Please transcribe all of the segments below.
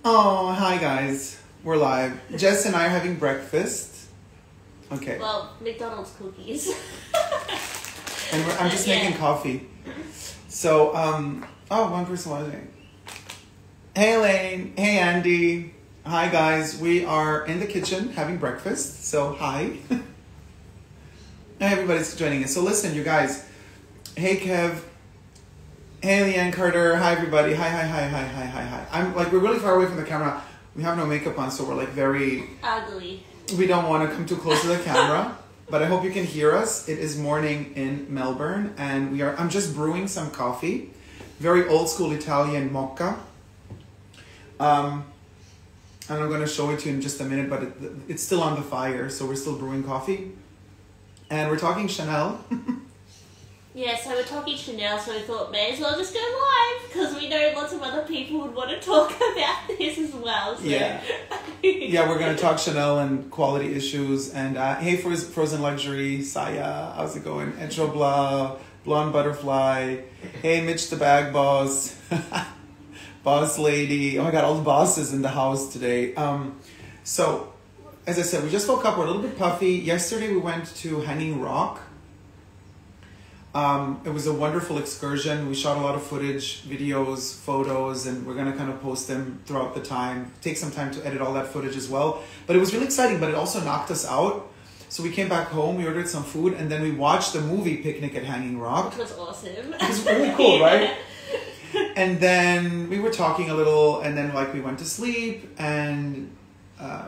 Oh, hi guys. We're live. Jess and I are having breakfast. Okay. Well, McDonald's cookies. And I'm just making coffee. So, one person watching. Hey Elaine. Hey Andy. Hi guys. We are in the kitchen having breakfast. So, hi. Hey, everybody's joining us. So listen, you guys. Hey Kev. Hey Leanne Carter. Hi everybody. Hi. I'm like, we're really far away from the camera. We have no makeup on, so we're like very ugly. We don't want to come too close to the camera. But I hope you can hear us. It is morning in Melbourne, and I'm just brewing some coffee. Very old school Italian mocha. And I'm going to show it to you in just a minute, but it's still on the fire, so we're still brewing coffee. And we're talking Chanel. Yeah, so we're talking Chanel, so we thought may as well just go live, because we know lots of other people would want to talk about this as well. So. Yeah. Yeah, we're going to talk Chanel and quality issues. And hey, Frozen Luxury, Saya, how's it going? Etro Blah, Blonde Butterfly. Hey, Mitch the Bag Boss. Boss Lady. Oh my God, all the bosses in the house today. So, as I said, we just woke up. We're a little bit puffy. Yesterday we went to Hanging Rock. It was a wonderful excursion. We shot a lot of footage, videos, photos, and we're going to kind of post them throughout the time. Take some time to edit all that footage as well. But it was really exciting, but it also knocked us out. So we came back home, we ordered some food, and then we watched the movie Picnic at Hanging Rock. Which was awesome. It was really cool, right? And then we were talking a little, and then like we went to sleep, and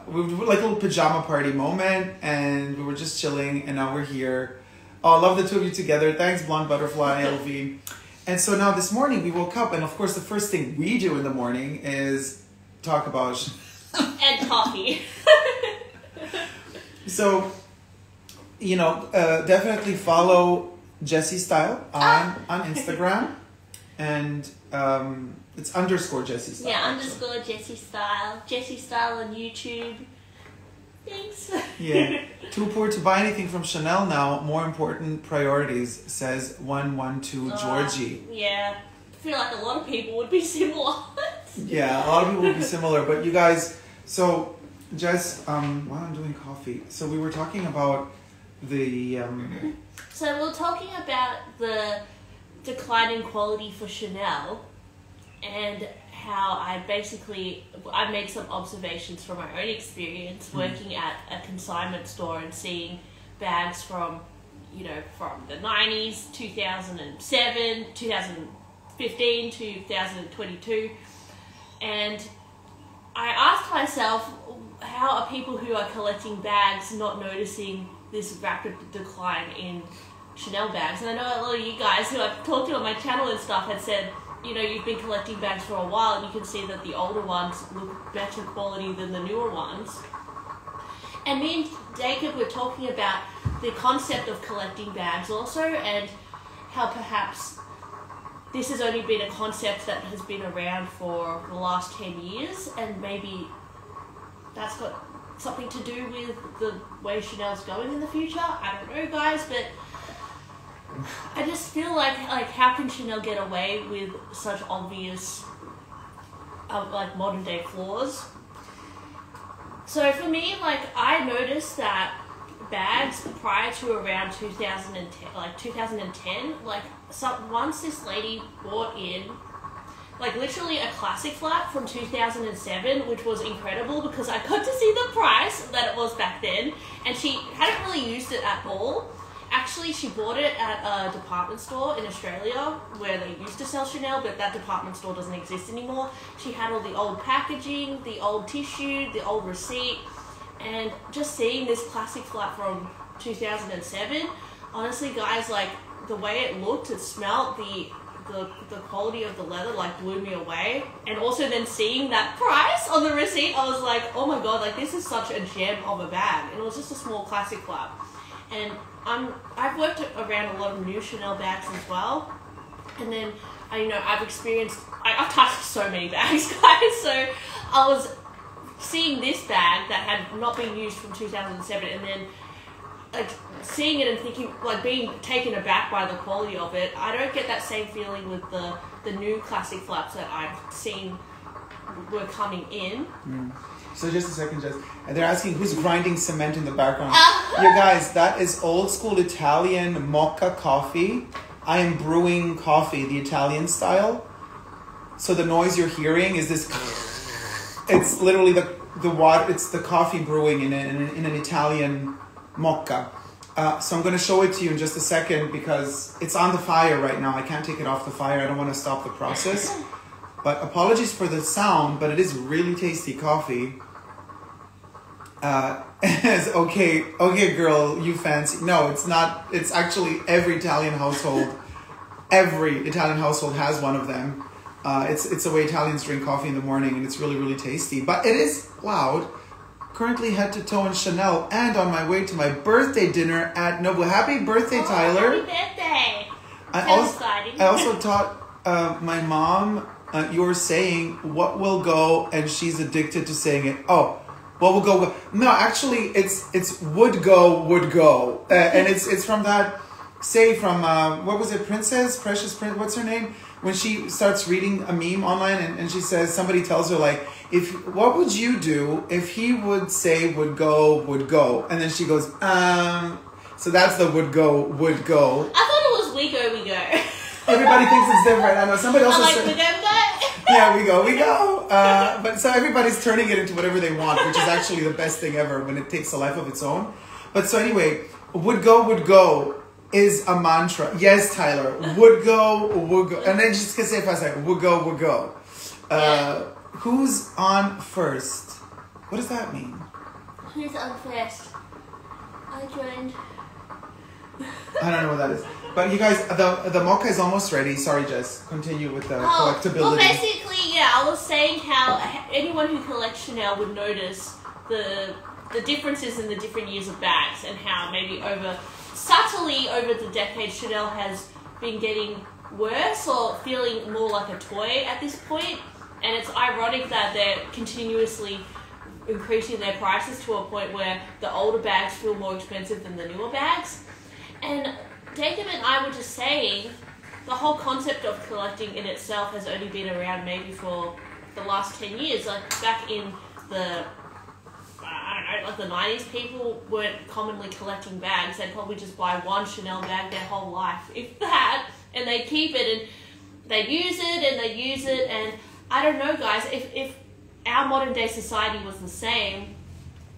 we were like a little pajama party moment, and we were just chilling, and now we're here. Oh, I love the two of you together. Thanks, Blonde Butterfly, LV. And so now this morning we woke up, and of course the first thing we do in the morning is talk about... and coffee. So, you know, definitely follow Jessie Style on Instagram. And it's _ Jessie Style. Yeah, _ Jessie Style. Jessie Style on YouTube. Thanks. Yeah. Too poor to buy anything from Chanel now. More important priorities, says 112 Georgie. Yeah. I feel like a lot of people would be similar. Yeah, a lot of people would be similar. But you guys, so Jess, while I'm doing coffee, so we were talking about the... So we're talking about the decline in quality for Chanel and how I made some observations from my own experience working at a consignment store and seeing bags from the 90s, 2007, 2015, 2022. And I asked myself, how are people who are collecting bags not noticing this rapid decline in Chanel bags? And I know a lot of you guys who I've talked to on my channel and stuff had said, you've been collecting bags for a while and you can see that the older ones look better quality than the newer ones. And me and Dacob were talking about the concept of collecting bags also, and how perhaps this has only been a concept that has been around for the last 10 years, and maybe that's got something to do with the way Chanel's going in the future. I don't know, guys, but I just feel like how can Chanel get away with such obvious modern day flaws? So for me, I noticed that bags prior to around 2010, once this lady brought in literally a classic flap from 2007, which was incredible because I got to see the price that it was back then, and she hadn't really used it at all. Actually, she bought it at a department store in Australia where they used to sell Chanel, but that department store doesn't exist anymore. She had all the old packaging, the old tissue, the old receipt, and just seeing this classic flap from 2007, honestly, guys, the way it looked, it smelled, the quality of the leather blew me away. And also then seeing that price on the receipt, I was like, oh my God, this is such a gem of a bag. And it was just a small classic flap. And I've worked around a lot of new Chanel bags as well, and then I've touched so many bags, guys. So I was seeing this bag that had not been used from 2007, and then seeing it and thinking, being taken aback by the quality of it. I don't get that same feeling with the new classic flaps that I've seen were coming in. So just a second, Jess. And they're asking who's grinding cement in the background. You guys, that is old school Italian mocha coffee. I am brewing coffee, the Italian style. So the noise you're hearing is this. It's literally the water. It's the coffee brewing in an Italian mocha. So I'm going to show it to you in just a second because it's on the fire right now. I can't take it off the fire. I don't want to stop the process. But apologies for the sound, but it is really tasty coffee. Okay, girl, you fancy. No, it's not. It's actually every Italian household has one of them. It's the way Italians drink coffee in the morning, and it's really, really tasty. But it is loud. Currently head to toe in Chanel and on my way to my birthday dinner at Nobu. Happy birthday, Tyler. Happy birthday. I also taught my mom, you were saying what will go, and she's addicted to saying it. Oh, what will go? No, actually, it's would go. And it's from that, what was it, Precious Prince, what's her name? When she starts reading a meme online and she says, somebody tells her like, what would you do if he would say would go? And then she goes, so that's the would go. I thought it was we go. Everybody thinks it's different. I know somebody else said, we go. Yeah, we go. But so everybody's turning it into whatever they want, which is actually the best thing ever when it takes a life of its own. But so anyway, would go is a mantra. Yes, Tyler. Would go. And then just say fast like would go. Who's on first? What does that mean? Who's on first? I joined. I don't know what that is. But you guys, the mocha is almost ready. Sorry, Jess. Continue with the collectability. Well, basically, yeah, I was saying how anyone who collects Chanel would notice the differences in the different years of bags and how maybe subtly over the decades, Chanel has been getting worse or feeling more like a toy at this point. And it's ironic that they're continuously increasing their prices to a point where the older bags feel more expensive than the newer bags. And Dacob and I were just saying, the whole concept of collecting in itself has only been around maybe for the last 10 years. Like back in the, like the 90s, people weren't commonly collecting bags. They'd probably just buy one Chanel bag their whole life, if that, and they'd keep it and they'd use it. And I don't know, guys, if our modern day society was the same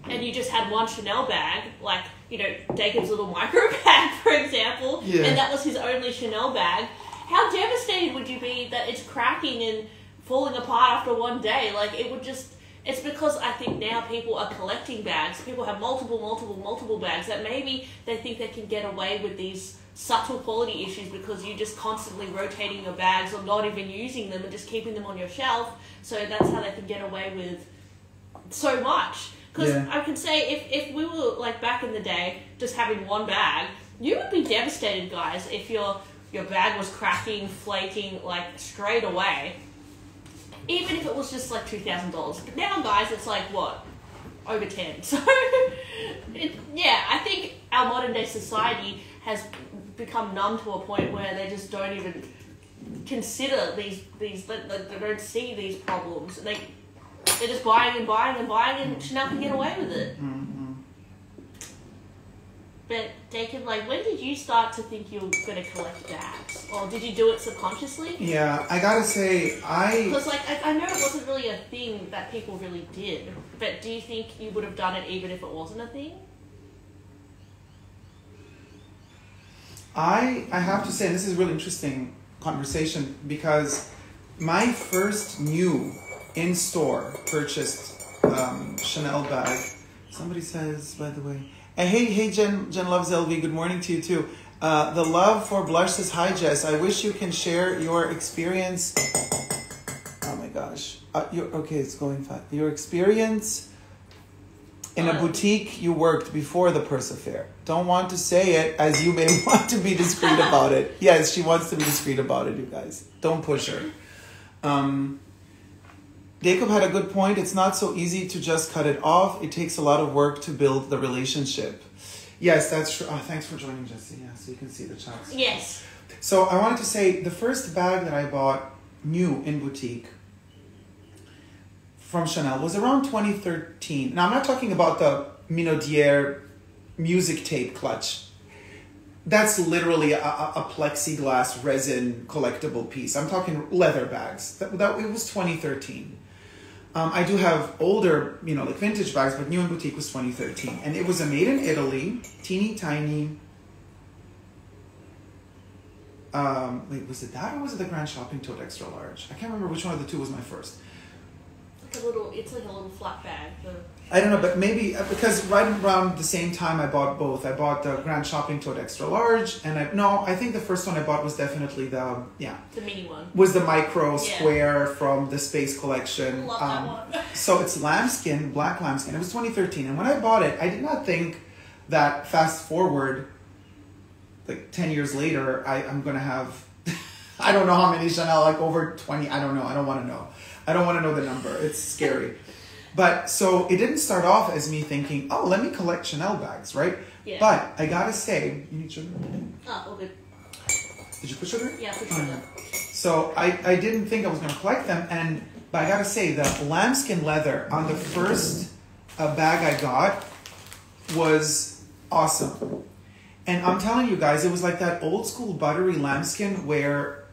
and you just had one Chanel bag, like, you know, Dacob's little micro bag, for example, and that was his only Chanel bag, how devastated would you be that it's cracking and falling apart after one day? Like, it would just... It's because I think now people are collecting bags. People have multiple bags that maybe they think they can get away with these subtle quality issues because you're just constantly rotating your bags or not even using them and just keeping them on your shelf. So that's how they can get away with so much. Because I can say if we were like back in the day just having one bag, you would be devastated, guys, if your bag was cracking, flaking like straight away. Even if it was just like $2,000. But now, guys, it's like, what? Over 10. So, I think our modern day society has become numb to a point where they just don't even consider these they don't see these problems. And they're just buying and Chanel can get away with it. Mm-hmm. But Dacob, like, when did you start to think you were going to collect bags? Or did you do it subconsciously? Yeah, I gotta say, Because, like, I know it wasn't really a thing that people really did. But do you think you would have done it even if it wasn't a thing? I have to say, and this is a really interesting conversation, because my first new in-store purchased Chanel bag, somebody says, by the way, hey Jen loves LV, good morning to you too. The love for blush says, hi Jess, I wish you can share your experience. Oh my gosh. Okay, it's going fast. Your experience in a boutique you worked before the purse affair. Don't want to say it as you may want to be discreet about it. Yes, she wants to be discreet about it, you guys. Don't push her. Dacob had a good point. It's not so easy to just cut it off. It takes a lot of work to build the relationship. Yes, that's true. Oh, thanks for joining, Jessie. Yeah, so you can see the chats. Yes. So I wanted to say the first bag that I bought new in boutique, from Chanel was around 2013. Now, I'm not talking about the Minaudière music tape clutch. That's literally a plexiglass resin collectible piece. I'm talking leather bags. It was 2013. I do have older, like vintage bags, but new in boutique was 2013. And it was a made in Italy, teeny tiny. Wait, was it that or was it the Grand Shopping Tote Extra Large? I can't remember which one of the two was my first. It's like a little flat bag. I don't know, but maybe because right around the same time I bought both. I bought the Grand Shopping Tote Extra Large, and I think the first one I bought was definitely the mini one. Was the micro square from the Space Collection. Love that one. So it's lambskin, black lambskin. It was 2013, and when I bought it, I did not think that fast forward, like 10 years later, I'm gonna have, I don't know how many Chanel, like over 20. I don't know. I don't want to know. I don't want to know the number. It's scary. But so it didn't start off as me thinking, oh, let me collect Chanel bags, right? Yeah. But I gotta say, you need sugar? Oh, okay. Did you put sugar? Yeah, I put sugar. So I didn't think I was gonna collect them, but I gotta say the lambskin leather on the first bag I got was awesome. And I'm telling you guys, it was like that old school buttery lambskin where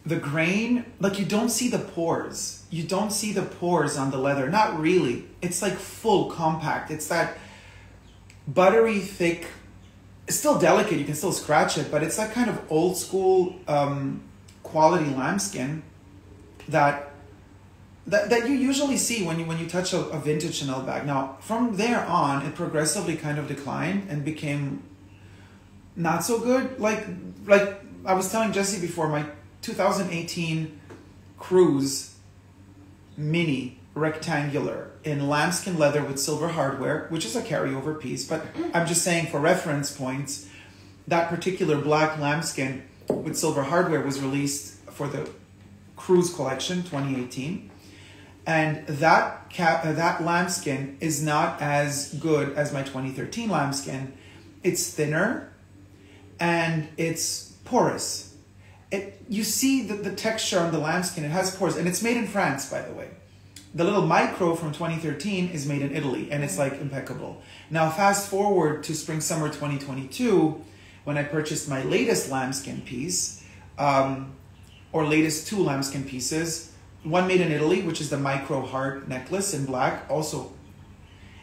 the grain, like you don't see the pores. You don't see the pores on the leather. Not really. It's like full compact. It's that buttery thick, it's still delicate. You can still scratch it, but it's that kind of old school quality lambskin that you usually see when you touch a vintage Chanel bag. Now, from there on, it progressively kind of declined and became not so good. Like I was telling Jesse before, my 2018 Cruise Mini rectangular in lambskin leather with silver hardware, which is a carryover piece, but I'm just saying for reference points, that particular black lambskin with silver hardware was released for the Cruise collection 2018, and that lambskin is not as good as my 2013 lambskin. It's thinner and it's porous. You see the texture on the lambskin, it has pores, and it's made in France, by the way. The little micro from 2013 is made in Italy, and it's like impeccable. Now, fast forward to spring-summer 2022, when I purchased my latest lambskin piece, or latest two lambskin pieces. One made in Italy, which is the micro heart necklace in black. Also,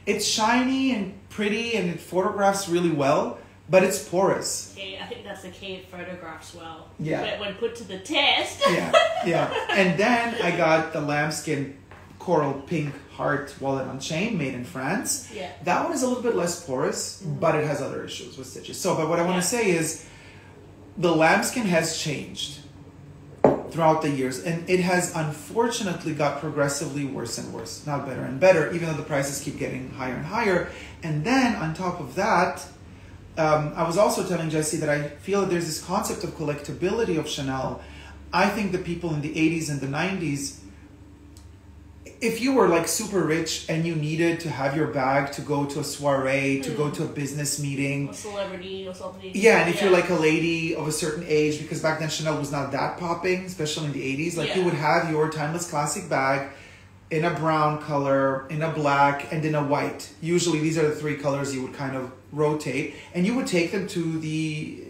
it's shiny and pretty, and it photographs really well, but it's porous. Yeah, I think that's the key. It photographs well. Yeah. But when put to the test. Yeah. And then I got the lambskin coral pink heart wallet on chain made in France. Yeah. That one is a little bit less porous, but it has other issues with stitches. But what I want to say is the lambskin has changed throughout the years, and it has unfortunately got progressively worse and worse, not better and better, even though the prices keep getting higher and higher. And then on top of that, I was also telling Jesse that I feel that there's this concept of collectibility of Chanel. I think the people in the 80s and the 90s, if you were like super rich and you needed to have your bag to go to a soiree, to go to a business meeting, a celebrity or something. Yeah, and if you're like a lady of a certain age, because back then Chanel was not that popping, especially in the 80s, like you would have your timeless classic bag in a brown color, in a black, and in a white. Usually these are the three colors you would kind of rotate, and you would take them to the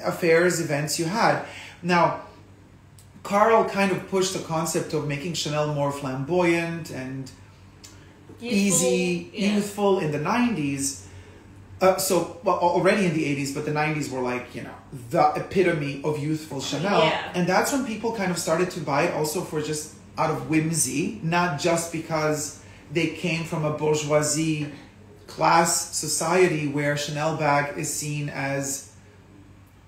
affairs, events you had. Now, Carl kind of pushed the concept of making Chanel more flamboyant and youthful in the 90s. Already in the 80s, but the 90s were like, the epitome of youthful Chanel. Yeah. And that's when people kind of started to buy it also for just out of whimsy, not just because they came from a bourgeoisie class society where Chanel bag is seen as,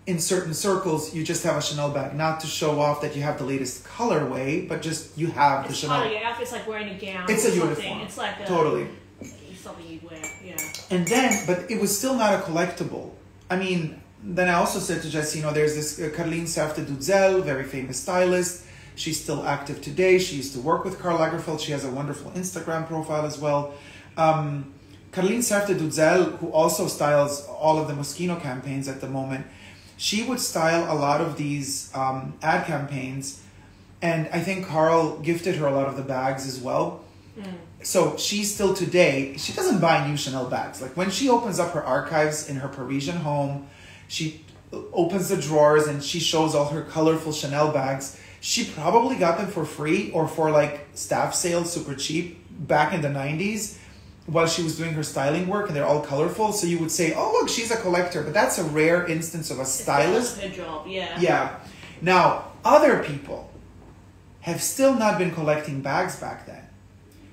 in certain circles, you just have a Chanel bag, not to show off that you have the latest colorway, but just you have the Chanel. It's like wearing a gown. It's a uniform. It's like totally something you wear. Yeah. And then, but it was still not a collectible. I mean, then I also said to Jesse, there's this Caroline Serfte-Dudzel, very famous stylist. She's still active today. She used to work with Karl Lagerfeld. She has a wonderful Instagram profile as well. Caroline Serfte-Dudzel, who also styles all of the Moschino campaigns at the moment, she would style a lot of these ad campaigns And I think Carl gifted her a lot of the bags as well. So she still today, she doesn't buy new Chanel bags. Like when she opens up her archives in her Parisian home, she opens the drawers and she shows all her colorful Chanel bags. She probably got them for free or for like staff sales, super cheap, back in the 90s while she was doing her styling work, and they're all colorful. So you would say, oh, look, she's a collector. But that's a rare instance of a stylist. It's her job, yeah. Yeah. Now, other people have still not been collecting bags back then.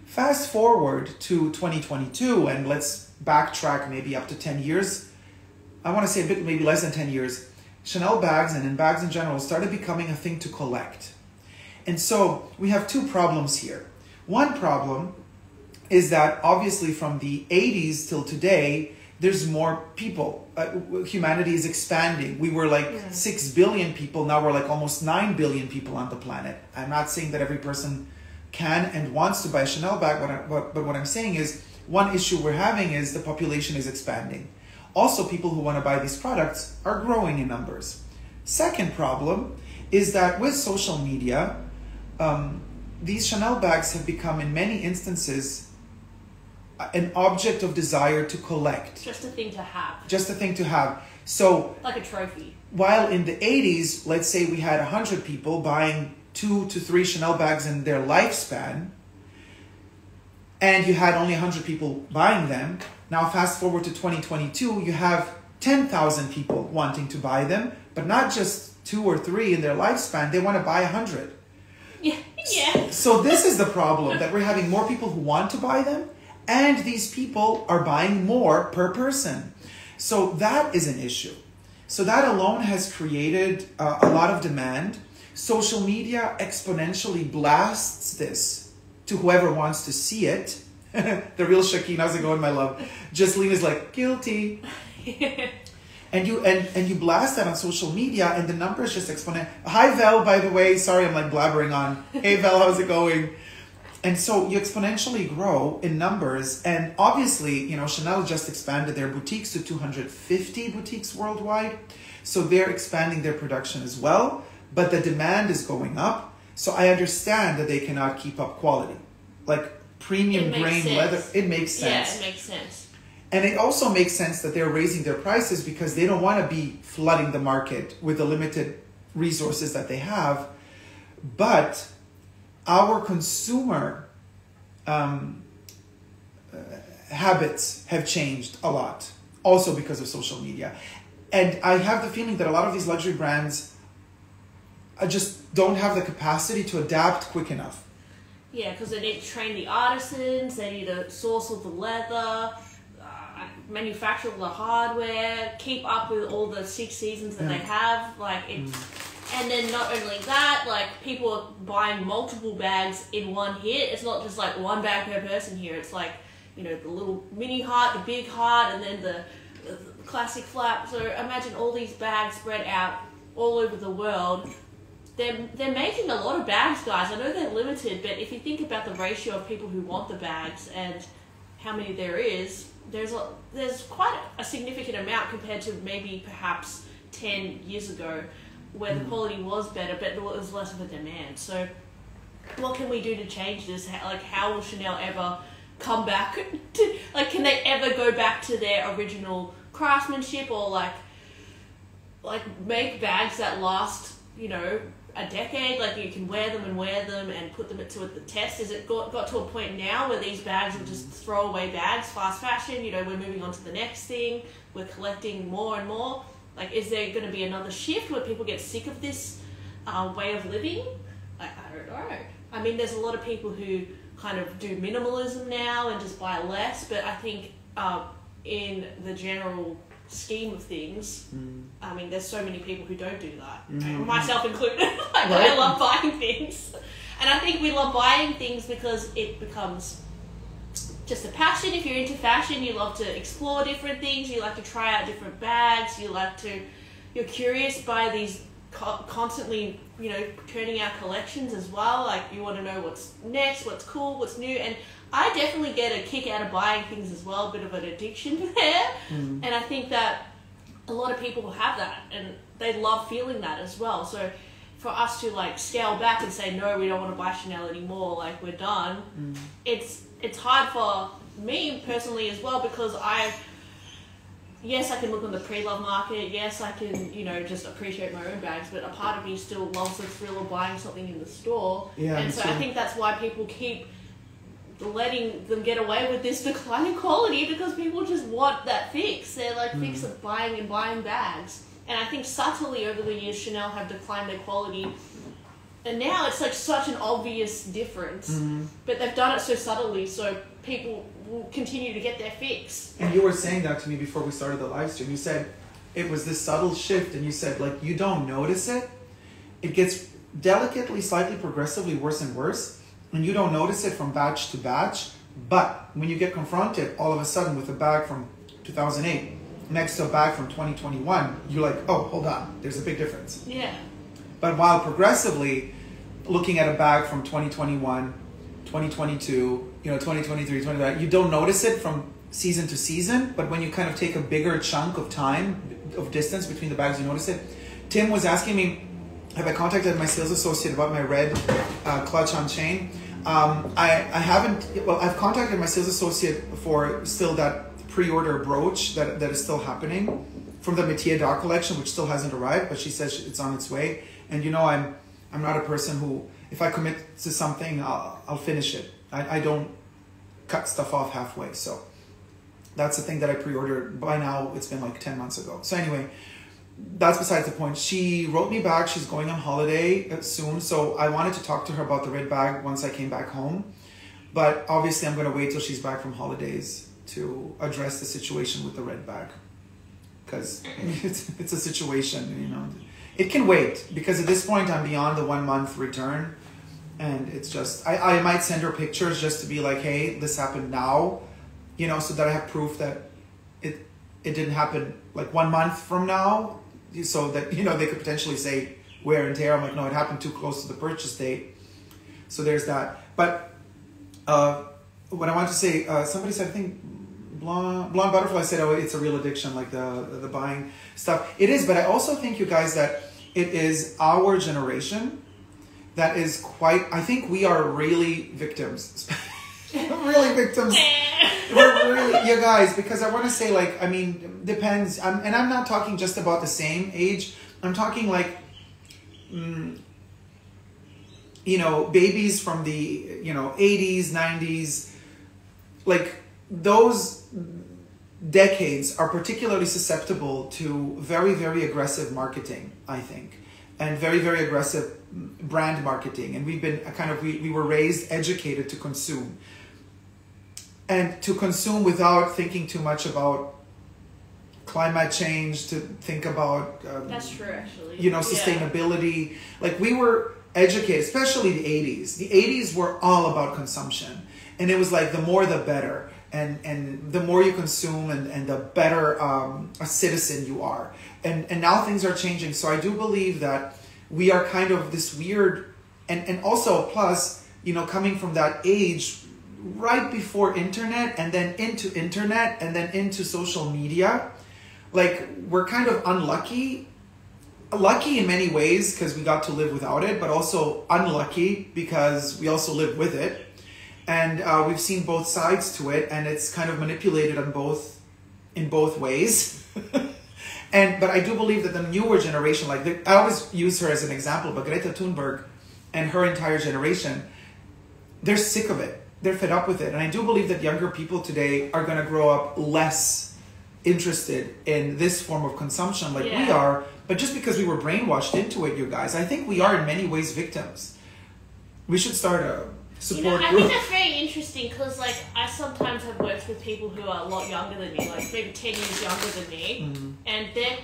Fast forward to 2022, and let's backtrack maybe up to 10 years. I want to say a bit, maybe less than 10 years. Chanel bags and bags in general started becoming a thing to collect. And so we have two problems here. One problem is that obviously from the 80s till today, there's more people. Humanity is expanding. We were like 6 billion people. Now we're like almost 9 billion people on the planet. I'm not saying that every person can and wants to buy a Chanel bag, but what I'm saying is one issue we're having is the population is expanding. Also, people who want to buy these products are growing in numbers. Second problem is that with social media, these Chanel bags have become in many instances an object of desire to collect. Just a thing to have. Just a thing to have. So, like a trophy. While in the 80s, let's say we had 100 people buying 2 to 3 Chanel bags in their lifespan, and you had only 100 people buying them. Now fast forward to 2022, you have 10,000 people wanting to buy them, but not just 2 or 3 in their lifespan, they want to buy 100. Yeah. So this is the problem, that we're having more people who want to buy them, and these people are buying more per person. So that is an issue. So that alone has created a lot of demand. Social media exponentially blasts this to whoever wants to see it. The real Shakeen, how's it going, my love? Justine is like, guilty. And you blast that on social media, and the numbers just exponent. Hi, Vel, by the way. Sorry, I'm like blabbering on. Hey, Vel, how's it going? And so you exponentially grow in numbers. And obviously, you know, Chanel just expanded their boutiques to 250 boutiques worldwide. So they're expanding their production as well. But the demand is going up. So I understand that they cannot keep up quality. Like premium grain leather, it makes sense. Yeah, it makes sense. And it also makes sense that they're raising their prices because they don't want to be flooding the market with the limited resources that they have. But our consumer habits have changed a lot, also because of social media. And I have the feeling that a lot of these luxury brands just don't have the capacity to adapt quick enough. Yeah, because they need to train the artisans, they need to source all the leather, manufacture all the hardware, keep up with all the 6 seasons that they have. Like it's, and then not only that, like people are buying multiple bags in one hit. It's not just like one bag per person here. It's like, you know, the little mini heart, the big heart, and then the classic flap. So imagine all these bags spread out all over the world. They're making a lot of bags, guys. I know they're limited, but if you think about the ratio of people who want the bags and how many there is, there's quite a significant amount compared to maybe perhaps 10 years ago where the quality was better, but there was less of a demand. So what can we do to change this? Like, how will Chanel ever come back to, like, can they ever go back to their original craftsmanship, or like make bags that last, you know, a decade? Like, you can wear them and put them to the test. Is it got to a point now where these bags are just throwaway bags, fast fashion? You know, we're moving on to the next thing. We're collecting more and more. Like, is there going to be another shift where people get sick of this way of living? I don't know. I mean, there's a lot of people who kind of do minimalism now and just buy less, but I think in the general scheme of things, I mean, there's so many people who don't do that, myself included. Like, I love buying things, and I think we love buying things because it becomes just a passion. If you're into fashion, you love to explore different things, you like to try out different bags, you're curious by these constantly, you know, turning out collections as well. Like, you want to know what's next, what's cool, what's new. And I definitely get a kick out of buying things as well, a bit of an addiction there. And I think that a lot of people have that, and they love feeling that as well. So for us to like scale back and say no, we don't want to buy Chanel anymore, like we're done. It's hard for me personally as well, because yes, I can look on the pre-love market. Yes, I can, just appreciate my own bags. But a part of me still loves the thrill of buying something in the store. Yeah, and so I think that's why people keep letting them get away with this declining quality, because people just want that fix. They're like fix of buying and buying bags. And I think subtly over the years, Chanel have declined their quality. And now it's like such an obvious difference. But they've done it so subtly, so people will continue to get their fix. And you were saying that to me before we started the live stream. You said it was this subtle shift, and you said, like, you don't notice it. It gets delicately, slightly, progressively worse and worse, and you don't notice it from batch to batch. But when you get confronted all of a sudden with a bag from 2008 next to a bag from 2021, you're like, oh, hold on, there's a big difference. Yeah. But while progressively looking at a bag from 2021, 2022, 2023, 2025, you don't notice it from season to season, but when you kind of take a bigger chunk of time, of distance between the bags, you notice it. Tim was asking me, have I contacted my sales associate about my red clutch on chain? I haven't, well, I've contacted my sales associate for still that pre-order brooch that is still happening from the Métier d'Art collection, which still hasn't arrived, but she says it's on its way. And I'm not a person who, if I commit to something, I'll finish it. I don't cut stuff off halfway. So that's the thing that I pre-ordered. By now, it's been like 10 months ago. So anyway, that's besides the point. She wrote me back. She's going on holiday soon. So I wanted to talk to her about the red bag once I came back home. But obviously, I'm going to wait till she's back from holidays to address the situation with the red bag. Because it's a situation, It can wait, because at this point I'm beyond the 1 month return, and it's just, I might send her pictures just to be like, hey, this happened now, so that I have proof that it didn't happen like 1 month from now, so that, they could potentially say wear and tear. I'm like, no, it happened too close to the purchase date. So there's that. But what I want to say, somebody said, I think, Blonde Butterfly said, oh, it's a real addiction, like the buying stuff. It is, but I also think, you guys, that it is our generation that is I think we are really victims. Really victims. We're really, you guys, because I want to say, like, depends. And I'm not talking just about the same age. I'm talking like, babies from the, 80s, 90s, like, those decades are particularly susceptible to very, very aggressive marketing, I think, and very, very aggressive brand marketing. And we've been we were raised, educated to consume. And to consume without thinking too much about climate change, to think about... That's true, actually. Sustainability. Yeah. Like, we were educated, especially the 80s. The 80s were all about consumption. And it was like, the more the better. And the more you consume, and the better a citizen you are. And now things are changing. So I do believe that we are kind of this weird, and also plus, coming from that age right before internet, and then into internet, and then into social media, like, we're kind of lucky in many ways because we got to live without it, but also unlucky because we also live with it. And we've seen both sides to it, and it's kind of manipulated in both ways. But I do believe that the newer generation, like, I always use her as an example, but Greta Thunberg and her entire generation, they're sick of it. They're fed up with it. And I do believe that younger people today are going to grow up less interested in this form of consumption like we are. But just because we were brainwashed into it, you guys, I think we are in many ways victims. We should start a support I group. think that's very interesting, because, like, I sometimes have worked with people who are a lot younger than me, like maybe 10 years younger than me, and they're...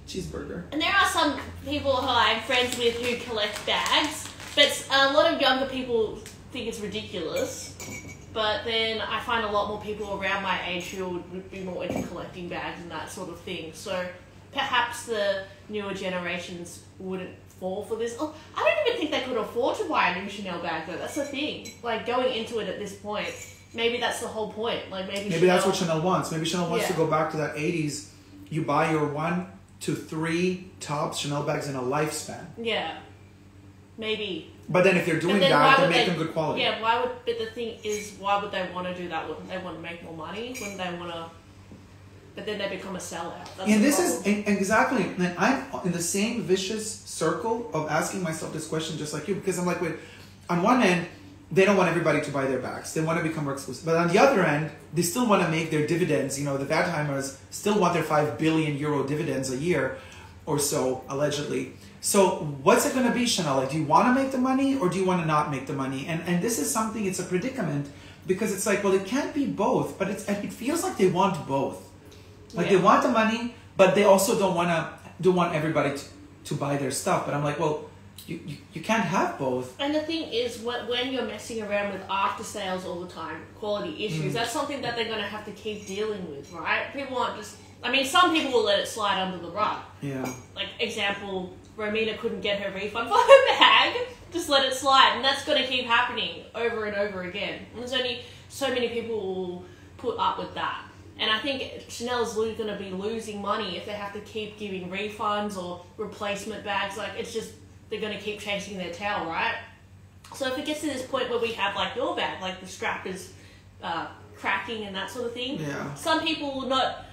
Cheeseburger. And there are some people who I'm friends with who collect bags, but a lot of younger people think it's ridiculous. But then I find a lot more people around my age who would be more into collecting bags and that sort of thing. So perhaps the newer generations wouldn't fall for this. Oh, I don't even think they could afford to buy a new Chanel bag, though. That's the thing. Like, going into it at this point, maybe that's the whole point. Like, maybe that's what Chanel wants. Maybe Chanel wants to go back to that 80s. You buy your one, to 3 top Chanel bags in a lifespan. Yeah. Maybe. But then if they're doing that, they make them good quality. Yeah, but the thing is, why would they want to do that? Wouldn't they want to make more money? Wouldn't they want to... But then they become a sellout. That's and this is, exactly, and I'm in the same vicious circle of asking myself this question just like you, because I'm like, wait, on one end, they don't want everybody to buy their bags. They want to become more exclusive. But on the other end, they still want to make their dividends. You know, the Wertheimers still want their 5 billion euro dividends a year or so, allegedly. So what's it going to be, Chanel? Like, do you want to make the money or do you want to not make the money? And this is something, it's a predicament, because it's like, well, it can't be both, but it feels like they want both. Like they want the money, but they also don't want everybody to buy their stuff. But I'm like, well, you can't have both. And the thing is, when you're messing around with after sales all the time, quality issues, that's something that they're going to have to keep dealing with, right? People aren't just... I mean, some people will let it slide under the rug. Yeah. Like, example, Romina couldn't get her refund for her bag. Just let it slide. And that's going to keep happening over and over again. And there's only so many people who will put up with that. And I think Chanel's going to be losing money if they have to keep giving refunds or replacement bags. Like, it's just, they're going to keep chasing their tail, right? So if it gets to this point where we have, like, your bag, like the strap is cracking and that sort of thing, some people would not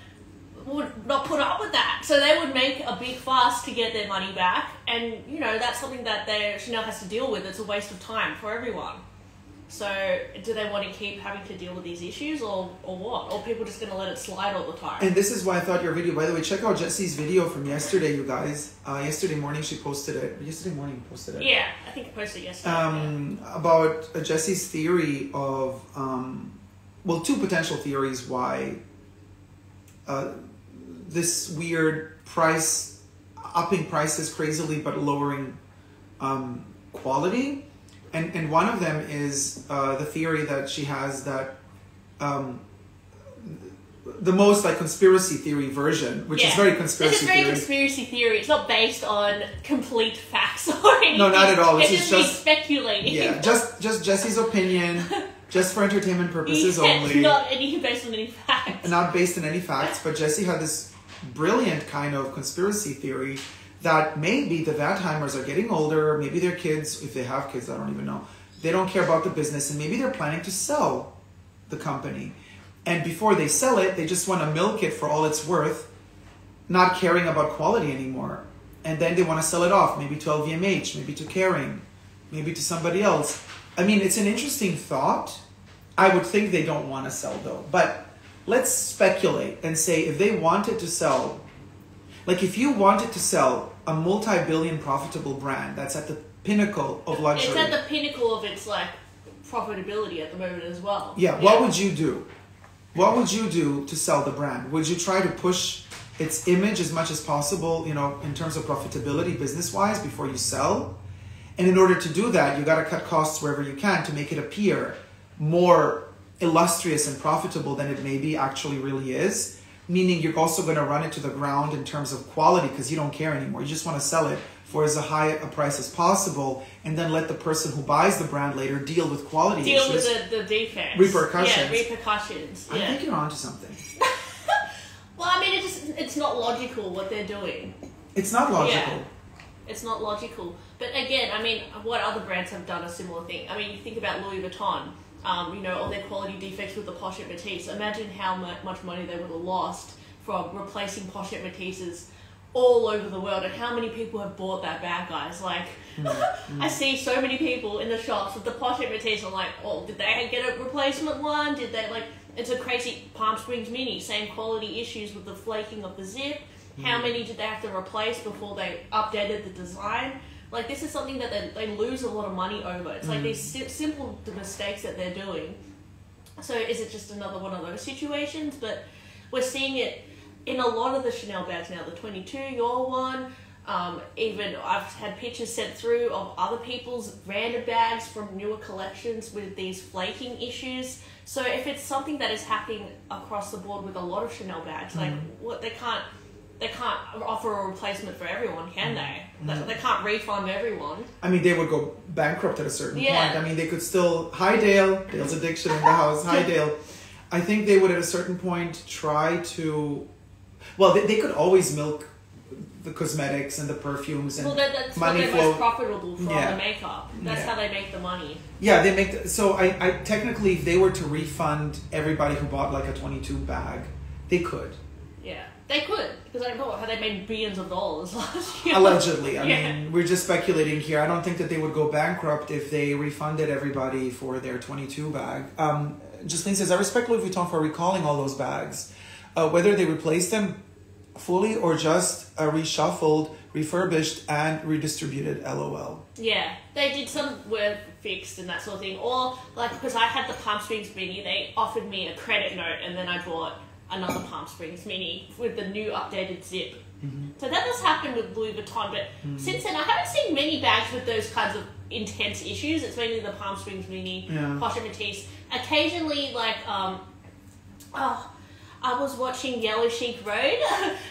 put up with that. So they would make a big fuss to get their money back. And, you know, that's something that Chanel has to deal with. It's a waste of time for everyone. So, do they want to keep having to deal with these issues or what? Or are people just going to let it slide all the time? And this is why I thought your video, by the way, check out Jessie's video from yesterday, you guys. Yesterday morning she posted it. Yesterday morning you posted it. Yeah, I think I posted it yesterday. About Jessie's theory of, well, 2 potential theories why this weird upping prices crazily but lowering quality. And one of them is the theory that she has that the most like conspiracy theory version, which is very conspiracy theory. It's very conspiracy theory. It's not based on complete facts or anything. No, not at all. It's just speculating. Yeah, just Jessie's opinion, just for entertainment purposes only. Not based on any facts. Not based on any facts, but Jessie had this brilliant kind of conspiracy theory that maybe the Wertheimers are getting older, maybe their kids, if they have kids, I don't even know, they don't care about the business, and maybe they're planning to sell the company. And before they sell it, they just want to milk it for all it's worth, not caring about quality anymore. And then they want to sell it off, maybe to LVMH, maybe to Kering, maybe to somebody else. I mean, it's an interesting thought. I would think they don't want to sell though. But let's speculate and say if they wanted to sell, like if you wanted to sell a multi-billion profitable brand that's at the pinnacle of luxury. It's at the pinnacle of its like profitability at the moment as well. Yeah, what would you do? What would you do to sell the brand? Would you try to push its image as much as possible, you know, in terms of profitability business-wise before you sell? And in order to do that, you got to cut costs wherever you can to make it appear more illustrious and profitable than it maybe actually really is. Meaning you're also going to run it to the ground in terms of quality because you don't care anymore. You just want to sell it for as high a price as possible and then let the person who buys the brand later deal with quality issues. Deal with the defects. Repercussions. Yeah, repercussions. I think you're onto something. Well, I mean, it's not logical what they're doing. It's not logical. Yeah. It's not logical. But again, I mean, what other brands have done a similar thing? I mean, you think about Louis Vuitton. You know, all their quality defects with the Poche Matisses. Imagine how much money they would have lost from replacing Poche Matisses all over the world, and how many people have bought that bag, guys. Like, I see so many people in the shops with the Poche Matisses. I'm like, oh, did they get a replacement one? Did they, like, it's a crazy Palm Springs Mini, same quality issues with the flaking of the zip. How many did they have to replace before they updated the design? Like, this is something that they lose a lot of money over. It's like these simple mistakes that they're doing. So is it just another one of those situations? But we're seeing it in a lot of the Chanel bags now. The 22, your one. Even I've had pictures sent through of other people's random bags from newer collections with these flaking issues. So if it's something that is happening across the board with a lot of Chanel bags, like what they can't offer a replacement for everyone, can they? They can't refund everyone. I mean, they would go bankrupt at a certain point. I mean, they could still... Hi, Dale. Dale's addiction in the house. Hi, Dale. I think they would at a certain point try to... Well, they could always milk the cosmetics and the perfumes and that's money what they're flow. most profitable from, Yeah. the makeup. That's how they make the money. Yeah, they make. So I technically, if they were to refund everybody who bought like a 22 bag, they could. Yeah, they could, because I know how they made billions of dollars last year. Allegedly. I Yeah. mean, we're just speculating here. I don't think that they would go bankrupt if they refunded everybody for their 22 bag. Justine says, I respect Louis Vuitton for recalling all those bags. Whether they replaced them fully or just reshuffled, refurbished, and redistributed, LOL. Yeah, they did some were fixed and that sort of thing. Or, like, because I had the Palm Springs Mini, they offered me a credit note, and then I bought another Palm Springs Mini with the new updated zip. So that does happen with Louis Vuitton, but since then I haven't seen many bags with those kinds of intense issues. It's mainly the Palm Springs Mini, Poche Matisse. Occasionally, like, I was watching Yellow Chic Road,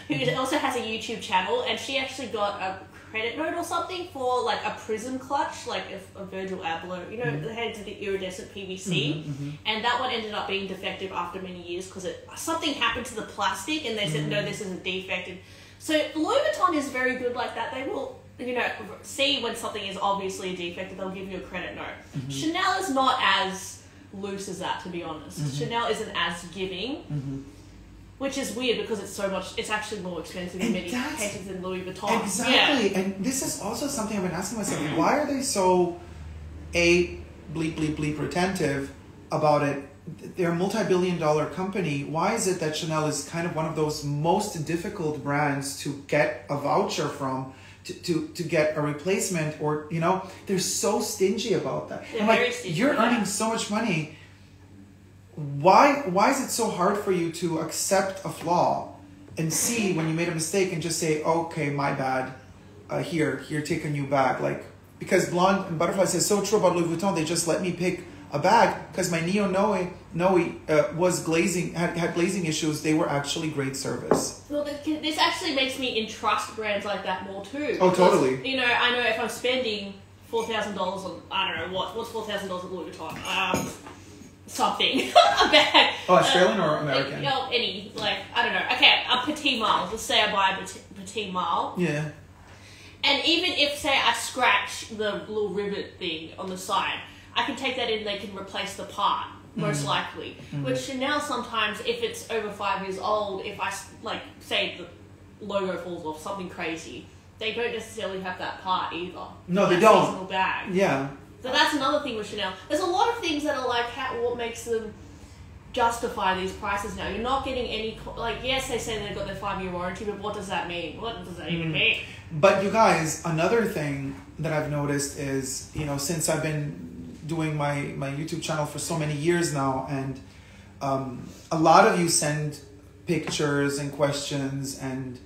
who also has a YouTube channel, and she actually got a credit note or something for like a prism clutch, like a Virgil Abloh, you know, the head to the iridescent PVC, and that one ended up being defective after many years because something happened to the plastic, and they said no, this isn't defective. So Louis Vuitton is very good like that. They will, you know, see when something is obviously a defect, and they'll give you a credit note. Chanel is not as loose as that, to be honest. Chanel isn't as giving. Which is weird because it's actually more expensive in many cases than Louis Vuitton. Exactly. Yeah. And this is also something I've been asking myself. Why are they so, bleep retentive about it? They're a multi-billion-dollar company. Why is it that Chanel is kind of one of those most difficult brands to get a voucher from, to get a replacement, or, you know, they're so stingy about that. They're like, stingy, you're earning so much money. Why is it so hard for you to accept a flaw and see when you made a mistake and just say, okay, my bad, here, take a new bag? Like, because Blonde and Butterfly says so true about Louis Vuitton, they just let me pick a bag because my Neo Noe was glazing, had glazing issues. They were actually great service. Well, this actually makes me entrust brands like that more too. Oh, totally. You know, I know if I'm spending $4,000 on, I don't know, what's $4,000 at Louis Vuitton? Something. A bag. Oh, Australian or American? Any. Like, I don't know. Okay, a Petit Mal. Let's say I buy a Petit Mal. Yeah. And even if, say, I scratch the little rivet thing on the side, I can take that in, they can replace the part, most likely. With Chanel, sometimes, if it's over 5 years old, if I, like, say the logo falls off, something crazy, they don't necessarily have that part either. No, they don't. Seasonal bag. Yeah. So that's another thing with Chanel. There's a lot of things that are like what makes them justify these prices now. You're not getting any, like, yes, they say they've got their 5-year warranty, but what does that mean? What does that even mean? But you guys, another thing that I've noticed is, you know, since I've been doing my YouTube channel for so many years now, and a lot of you send pictures and questions and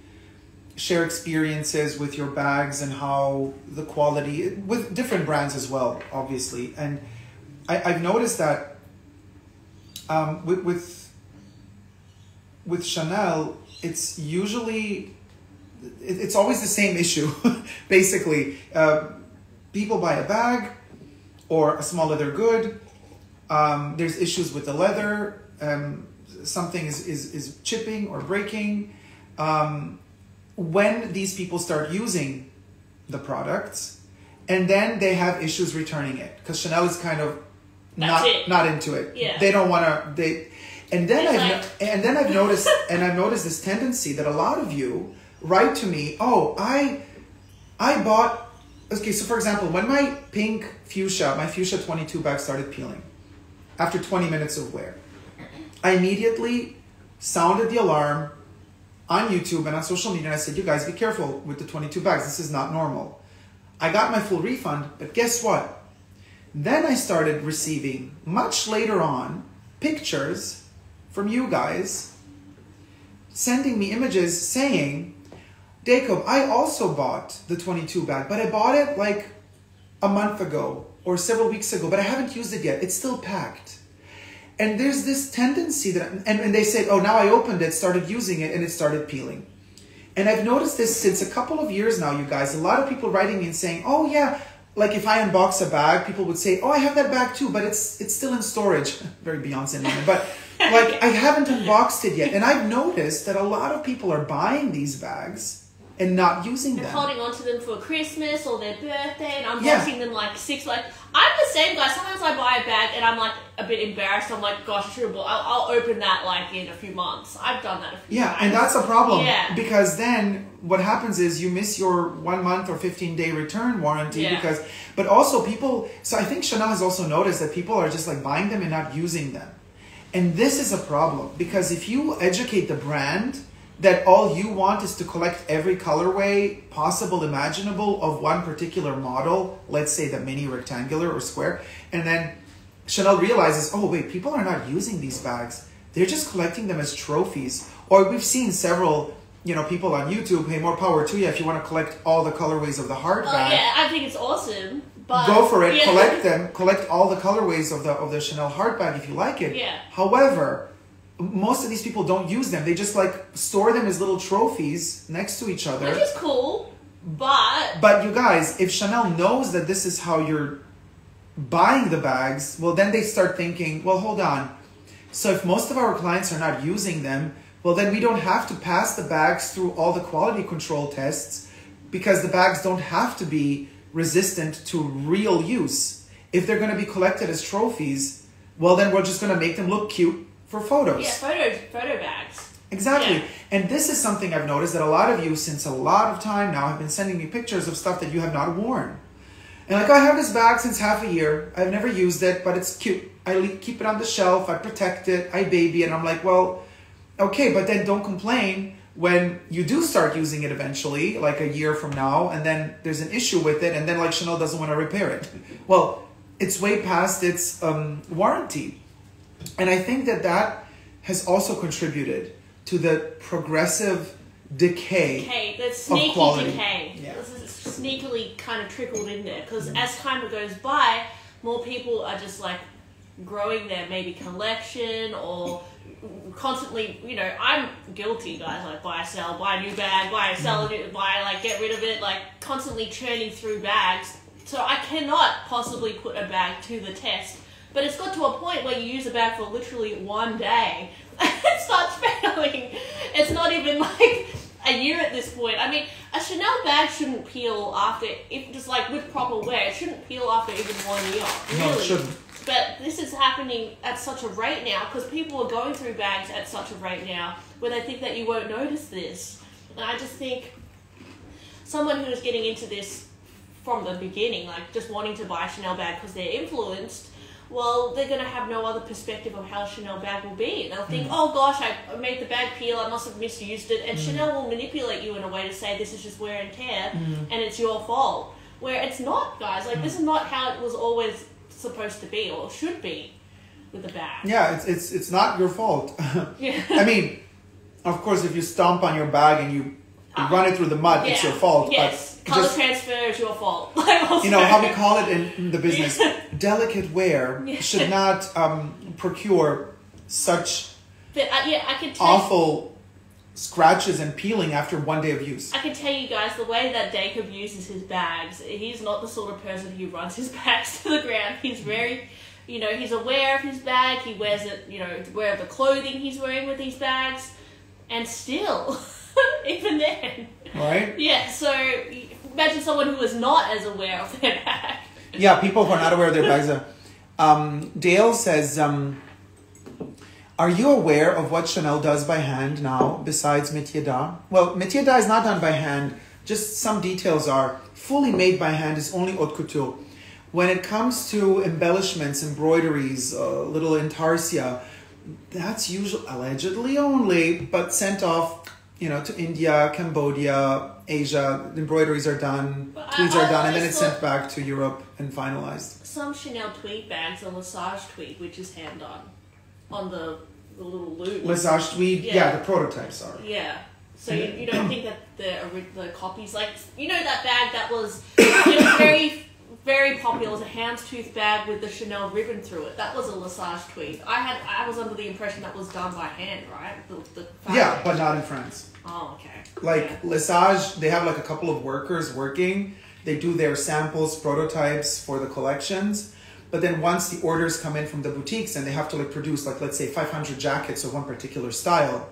share experiences with your bags and how the quality, with different brands as well, obviously. And I've noticed that with Chanel, it's usually, it's always the same issue, basically. People buy a bag or a small leather good. There's issues with the leather. Something is chipping or breaking. When these people start using the products, and then they have issues returning it because Chanel is kind of not into it. Yeah. They don't want to. And then I've noticed this tendency that a lot of you write to me. Oh, I bought. Okay, so for example, when my fuchsia 22 bag started peeling, after 20 minutes of wear, I immediately sounded the alarm on YouTube and on social media, and I said, you guys, be careful with the 22 bags. This is not normal. I got my full refund, but guess what? Then I started receiving, much later on, pictures from you guys sending me images saying, Dacob, I also bought the 22 bag, but I bought it like a month ago or several weeks ago, but I haven't used it yet. It's still packed. And there's this tendency that, and they said, oh, now I opened it, started using it, and it started peeling. And I've noticed this since a couple of years now, you guys. A lot of people writing me and saying, oh yeah, like if I unbox a bag, people would say, oh, I have that bag too, but it's still in storage. Very Beyonce moment, but like I haven't unboxed it yet. And I've noticed that a lot of people are buying these bags and not using And them. holding on to them for Christmas or their birthday and unboxing them like I'm the same guy. Sometimes I buy a bag and I'm like a bit embarrassed. I'm like, gosh, I should have bought. I'll open that like in a few months. I've done that a few times. And that's a problem. Yeah. Because then what happens is you miss your 1 month or 15-day return warranty. Yeah. But also people, so I think Chanel has also noticed that people are just like buying them and not using them. And this is a problem because if you educate the brand that all you want is to collect every colorway possible, imaginable of one particular model, let's say the mini, rectangular, or square, and then Chanel realizes, oh wait, people are not using these bags. They're just collecting them as trophies. Or we've seen several, people on YouTube, hey, more power to you if you want to collect all the colorways of the hard bag. Yeah, I think it's awesome. But go for it, collect them, collect all the colorways of the Chanel hard bag if you like it. Yeah. However, most of these people don't use them. They just like store them as little trophies next to each other. Which is cool, but... But you guys, if Chanel knows that this is how you're buying the bags, well then they start thinking, well hold on. So if most of our clients are not using them, well then we don't have to pass the bags through all the quality control tests because the bags don't have to be resistant to real use. If they're going to be collected as trophies, well then we're just going to make them look cute for photos. Yeah, photo bags. Exactly. Yeah. And this is something I've noticed that a lot of you, since a lot of time now, have been sending me pictures of stuff that you have not worn. And like, I have this bag since half a year. I've never used it, but it's cute. I keep it on the shelf. I protect it. I baby it. And I'm like, well, okay, but then don't complain when you do start using it eventually, like a year from now, and then there's an issue with it, and then like Chanel doesn't want to repair it. Well, it's way past its warranty. And I think that has also contributed to the progressive decay the sneaky of quality. decay. Yeah. This is sneakily kind of trickled in there because as time goes by, more people are just like growing their maybe collection or constantly, I'm guilty, guys, like buy, sell, buy a new bag, buy, sell, buy, like get rid of it, like constantly churning through bags. So I cannot possibly put a bag to the test. But it's got to a point where you use a bag for literally one day and it starts failing. It's not even like a year at this point. I mean, a Chanel bag shouldn't peel after, if just like with proper wear, it shouldn't peel after even 1 year. Really. No, it shouldn't. But this is happening at such a rate now because people are going through bags at such a rate now where they think that you won't notice this. And I just think someone who is getting into this from the beginning, like just wanting to buy a Chanel bag because they're influenced, well, they're going to have no other perspective of how a Chanel bag will be. They'll think, oh gosh, I made the bag peel, I must have misused it. And Chanel will manipulate you in a way to say this is just wear and tear and it's your fault. Where it's not, guys. Like, this is not how it was always supposed to be or should be with a bag. Yeah, it's not your fault. Yeah. I mean, of course, if you stomp on your bag and you run it through the mud, it's your fault. Yes. But Color transfer is your fault. How we call it in the business, delicate wear should not procure such I can tell awful scratches and peeling after 1 day of use. I can tell you guys, the way that Dacob uses his bags, he's not the sort of person who runs his bags to the ground. He's very, he's aware of his bag. He wears it, aware of the clothing he's wearing with these bags. And still, even then. Right? Yeah, so imagine someone who is not as aware of their bag. Yeah, people who are not aware of their bags. Dale says, are you aware of what Chanel does by hand now, besides métier d'art? Well, métier d'art is not done by hand. Just some details are. Fully made by hand is only haute couture. When it comes to embellishments, embroideries, little intarsia, that's usually, allegedly only, but sent off, to India, Cambodia, Asia. The embroideries are done, tweeds are done, and then it's sent back to Europe and finalized. Some Chanel tweed bags are Lesage tweed, which is hand done. On the little loop. Lesage tweed, yeah, the prototypes are. Yeah. So you don't think that the copies, like, that bag that was, it was very, very popular. It was a houndstooth bag with the Chanel ribbon through it. That was a Lesage tweed. I was under the impression that was done by hand, right? The Yeah, but not in France. Oh, okay. Like Lesage, they have like a couple of workers working. They do their samples, prototypes for the collections. But then once the orders come in from the boutiques and they have to produce let's say 500 jackets of one particular style,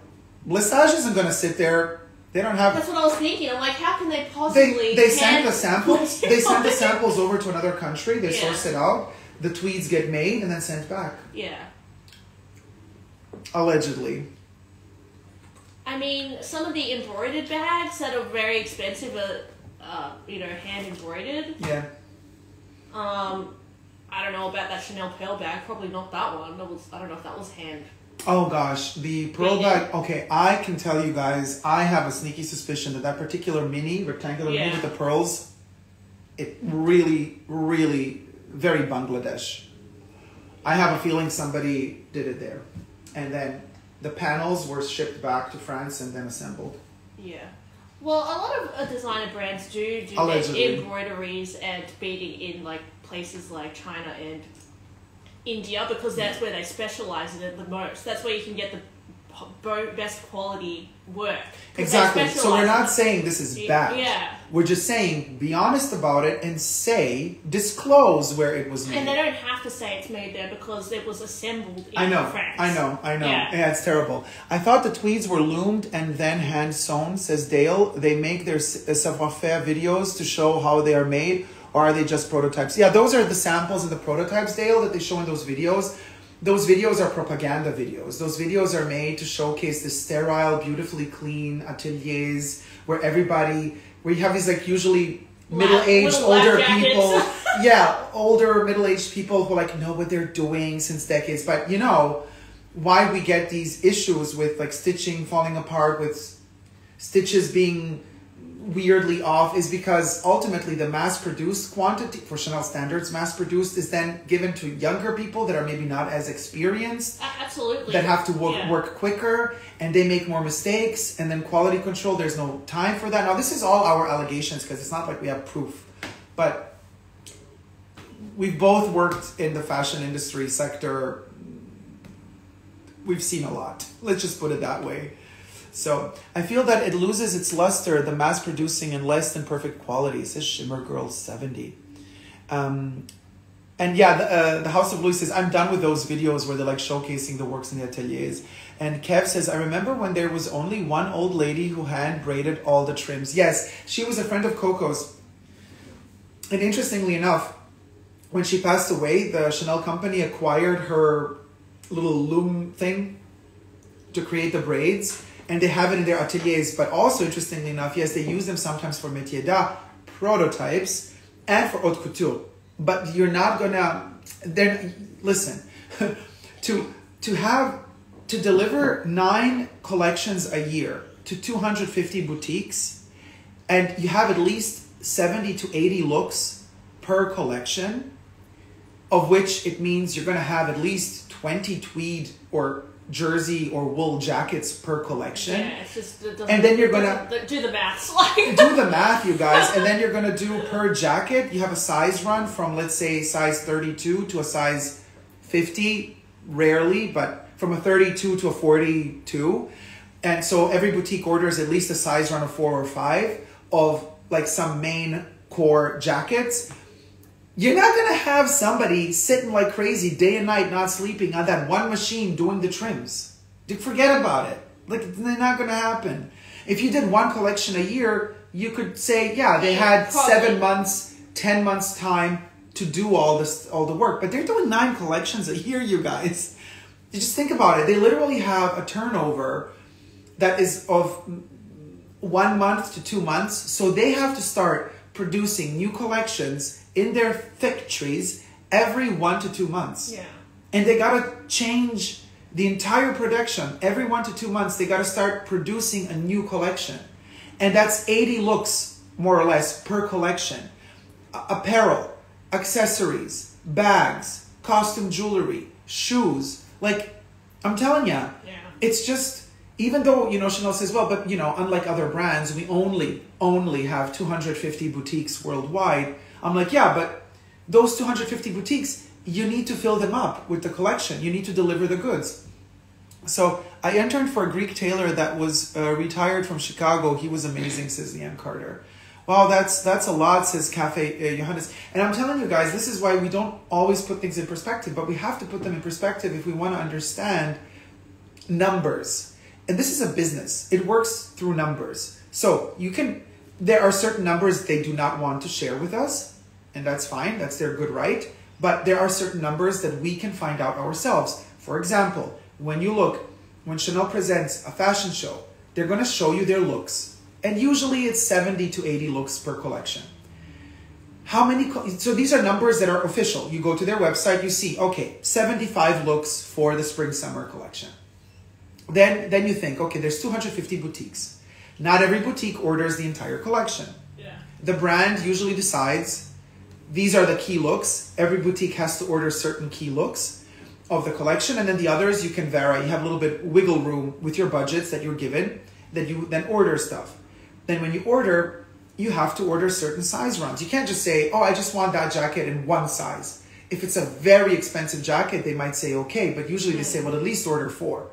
Lesage isn't going to sit there They don't have. That's what I was thinking. I'm like, how can they possibly? They send the samples. They send the samples over to another country. They source it out. The tweeds get made and then sent back. Yeah. Allegedly. I mean, some of the embroidered bags that are very expensive are, hand embroidered. Yeah. I don't know about that Chanel pearl bag. Probably not that one. I don't know if that was hand. Oh gosh, the pearl bag. Okay, I can tell you guys, I have a sneaky suspicion that rectangular mini with the pearls, it really, really very Bangladesh. I have a feeling somebody did it there, and then the panels were shipped back to France and then assembled. Yeah. Well, a lot of designer brands do their embroideries and beading in like places like China and India, because that's where they specialize in it the most. That's where you can get the best quality work. Exactly. So we're not saying this is bad. Yeah. We're just saying be honest about it and disclose where it was made. And they don't have to say it's made there because it was assembled in France. I know. Yeah, it's terrible. I thought the tweeds were loomed and then hand sewn, says Dale. They make their savoir-faire videos to show how they are made, or are they just prototypes? Yeah, those are the samples and the prototypes, Dale, that they show in those videos. Those videos are propaganda videos. Those videos are made to showcase the sterile, beautifully clean ateliers where you have these like usually middle-aged, older people. Yeah, older, middle-aged people who like know what they're doing since decades. But you know why we get these issues with like stitching falling apart, with stitches being weirdly off, is because ultimately the mass-produced quantity, for Chanel standards, mass-produced is then given to younger people that are maybe not as experienced. Absolutely. That have to work quicker, and they make more mistakes, and then quality control, there's no time for that. Now, this is all our allegations because it's not like we have proof, but we've both worked in the fashion industry sector. We've seen a lot. Let's just put it that way. So I feel that it loses its luster, the mass producing and less than perfect quality, says Shimmer Girl 70. And yeah, the House of Louis says, I'm done with those videos where they're like showcasing the works in the ateliers. And Kev says, I remember when there was only one old lady who hand braided all the trims. Yes, she was a friend of Coco's. And interestingly enough, when she passed away, the Chanel company acquired her little loom thing to create the braids. And they have it in their ateliers, but also interestingly enough, yes, they use them sometimes for métier d'art, prototypes, and for haute couture. But you're not gonna. Listen, to deliver 9 collections a year to 250 boutiques, and you have at least 70 to 80 looks per collection, of which it means you're gonna have at least 20 tweed or jersey or wool jackets per collection. Yeah, it's just, and then you're gonna do the math. Do the math, you guys, and then you're gonna do per jacket. You have a size run from, let's say, size 32 to a size 50, rarely, but from a 32 to a 42. And so every boutique orders at least a size run of 4 or 5 of like some main core jackets. You're not going to have somebody sitting like crazy day and night, not sleeping on that one machine doing the trims. Forget about it. Like, they're not going to happen. If you did one collection a year, you could say, yeah, they had 7 months, 10 months time to do all the work. But they're doing 9 collections a year, you guys. You just think about it. They literally have a turnover that is of 1 month to 2 months. So they have to start producing new collections in their factories every 1 to 2 months. Yeah. And they got to change the entire production. Every 1 to 2 months, they got to start producing a new collection. And that's 80 looks, more or less, per collection. Apparel, accessories, bags, costume jewelry, shoes. Like, I'm telling you, it's just, even though, Chanel says, well, but, unlike other brands, we only have 250 boutiques worldwide. I'm like, yeah, but those 250 boutiques, you need to fill them up with the collection. You need to deliver the goods. So I interned for a Greek tailor that was retired from Chicago. He was amazing, says Leanne Carter. Wow, that's a lot, says Cafe Johannes. And I'm telling you guys, this is why we don't always put things in perspective, but we have to put them in perspective if we want to understand numbers. And this is a business. It works through numbers. So there are certain numbers they do not want to share with us, and that's fine, that's their good right. But there are certain numbers that we can find out ourselves. For example, when Chanel presents a fashion show, they're going to show you their looks. And usually it's 70 to 80 looks per collection. So these are numbers that are official. You go to their website, you see, okay, 75 looks for the spring-summer collection. Then you think, okay, there's 250 boutiques. Not every boutique orders the entire collection. Yeah. The brand usually decides these are the key looks. Every boutique has to order certain key looks of the collection, and then the others you can vary. You have a little bit wiggle room with your budgets that you're given, that you then order stuff. Then when you order, you have to order certain size runs. You can't just say, oh, I just want that jacket in one size. If it's a very expensive jacket, they might say, okay, but usually they say, well, at least order 4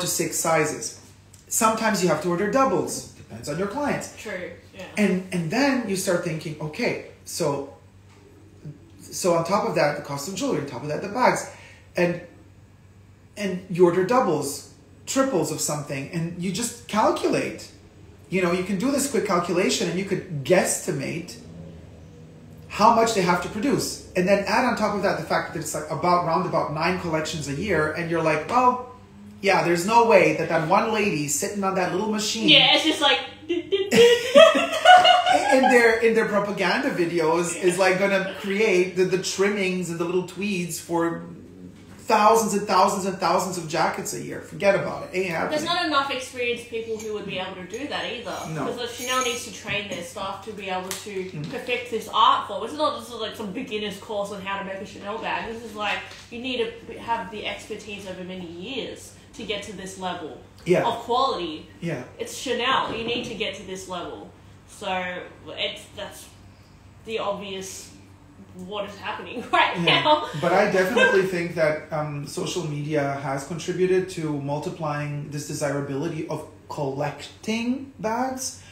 to 6 sizes. Sometimes you have to order doubles. Depends on your clients. True, yeah. And then you start thinking, okay, so on top of that, the cost of jewelry, on top of that, the bags. And you order doubles, triples of something, and you just calculate. You know, you can do this quick calculation and you could guesstimate how much they have to produce. And then add on top of that the fact that it's like round about 9 collections a year, and you're like, well, yeah, there's no way that one lady sitting on that little machine. Yeah, it's just like in their propaganda videos is like gonna create the trimmings and the little tweeds for thousands and thousands and thousands of jackets a year. Forget about it. Ain't happening. There's not enough experienced people who would be able to do that either. No. Because Chanel needs to train their staff to be able to perfect this art form. It's not just like some beginner's course on how to make a Chanel bag. This is like, you need to have the expertise over many years to get to this level of quality. Yeah. It's Chanel. You need to get to this level. So that's the obvious what is happening right now. But I definitely think that social media has contributed to multiplying this desirability of collecting bags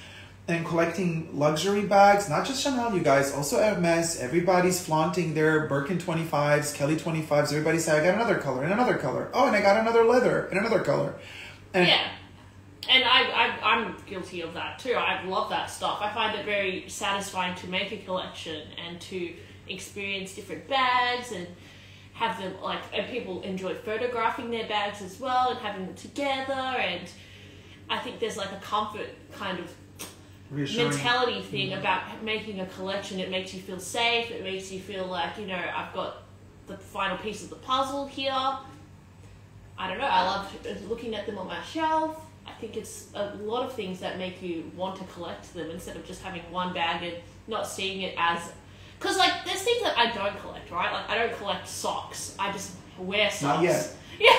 and collecting luxury bags. Not just Chanel, you guys, also Hermes. Everybody's flaunting their Birkin 25s, Kelly 25s. Everybody say, I got another color and another color. Oh, and I got another leather and another color. And yeah. And I'm guilty of that too. I love that stuff. I find it very satisfying to make a collection and to experience different bags and have them and people enjoy photographing their bags as well and having them together. And I think there's like a comfort kind of mentality thing about making a collection. It makes you feel safe. It makes you feel like, you know, I've got the final piece of the puzzle here. I don't know. I love looking at them on my shelf. I think it's a lot of things that make you want to collect them instead of just having one bag and not seeing it as... Because, like, there's things that I don't collect, right? Like, I don't collect socks. I just wear socks. Not yet. Yeah.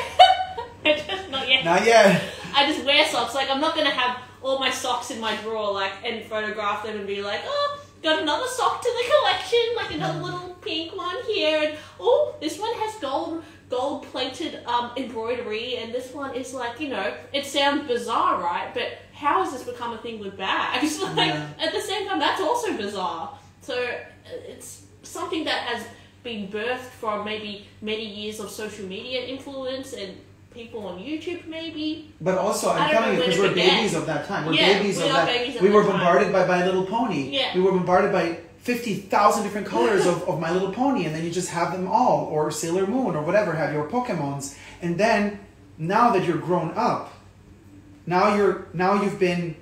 Not yet. Not yet. I just wear socks. Like, I'm not going to have all my socks in my drawer, like, and photograph them and be like, oh, got another sock to the collection, like another little pink one here, and oh, this one has gold-plated embroidery, and this one is like, you know, it sounds bizarre, right? But how has this become a thing with bags? Like, at the same time, that's also bizarre. So it's something that has been birthed from maybe many years of social media influence and people on YouTube maybe. But also, I'm telling you, because we're babies of that time. We're babies of that. Babies we were bombarded by My Little Pony. Yeah. We were bombarded by 50,000 different colors of My Little Pony, and then you just have them all, or Sailor Moon, or whatever, have your Pokemons. And then, now that you're grown up, now you've been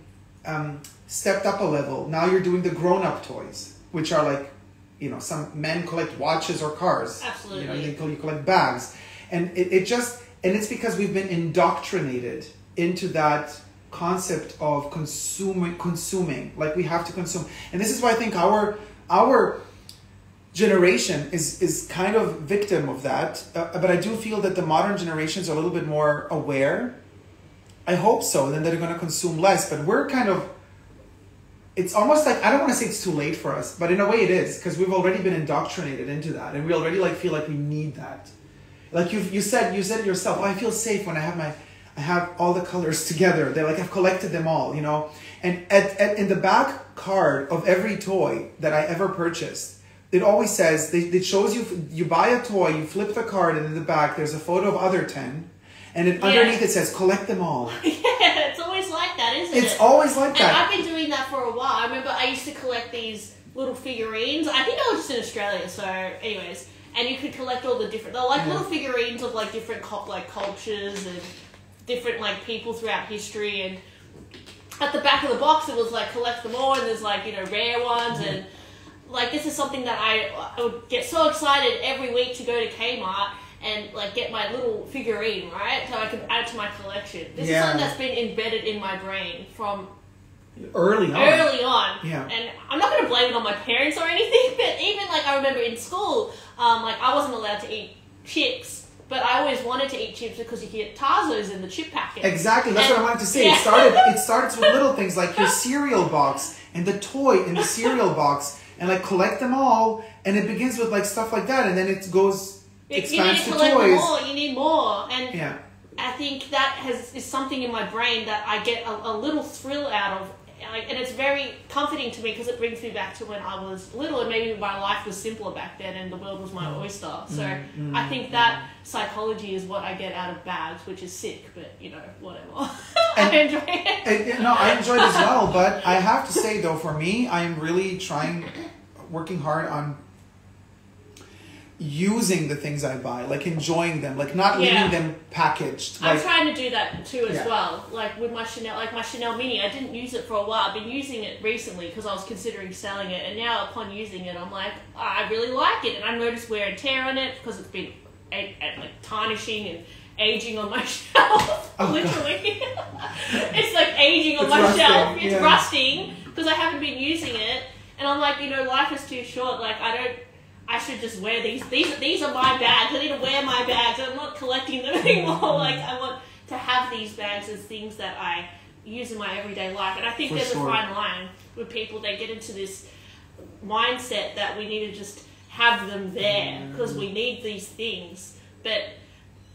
stepped up a level. Now you're doing the grown-up toys, which are like, you know, some men collect watches or cars. Absolutely. You know, you collect bags. And and it's because we've been indoctrinated into that concept of consuming. Like, we have to consume. And this is why I think our generation is kind of victim of that. But I do feel that the modern generations are a little bit more aware. I hope so. Then they're going to consume less. But we're kind of... It's almost like, I don't want to say it's too late for us, but in a way it is, because we've already been indoctrinated into that, and we already feel like we need that. Like you said it yourself. Oh, I feel safe when I have all the colors together. They're like, I've collected them all, you know. And in the back card of every toy that I ever purchased, it always says, it shows you buy a toy, you flip the card, and in the back there's a photo of other 10, and underneath it says, collect them all. Yeah, it's always like that, isn't isn't it? It's always like And that. I've been doing that for a while. I remember I used to collect these little figurines. I think I was just in Australia, so anyways. And you could collect all the different, they're like little figurines of like different cultures and different like people throughout history. And at the back of the box, it was like collect them all, and there's like, you know, rare ones. And like this is something that I would get so excited every week to go to Kmart and like get my little figurine, right? So I could add it to my collection. This is something that's been embedded in my brain from early on. Yeah. And I'm not going to blame it on my parents or anything, but even like I remember in school, like I wasn't allowed to eat chips, but I always wanted to eat chips because you get Tarzos in the chip packet. Exactly, that's what I wanted to say. It starts with little things like your cereal box and the toy in the cereal box, and like collect them all, and it begins with like stuff like that, and then it goes expands to toys. You need more, and I think that is something in my brain that I get a little thrill out of. And it's very comforting to me because it brings me back to when I was little, and maybe my life was simpler back then and the world was my oyster. So I think that psychology is what I get out of bags, which is sick, but you know, whatever. I enjoy it. No, I enjoy it as well, but I have to say though, for me, I am really working hard on using the things I buy, like enjoying them, like not leaving them packaged. I'm trying to do that too as well. Like with my Chanel, Mini, I didn't use it for a while. I've been using it recently because I was considering selling it, and now upon using it, I'm like, I really like it, and I noticed wear and tear on it because it's been like tarnishing and aging on my shelf. Literally, it's like aging on my shelf. It's rusting because I haven't been using it, and I'm like, you know, life is too short. Like I should just wear these. These are my bags. I need to wear my bags. I'm not collecting them anymore. Like I want to have these bags as things that I use in my everyday life. And I think there's a fine line with people. They get into this mindset that we need to just have them there because we need these things. But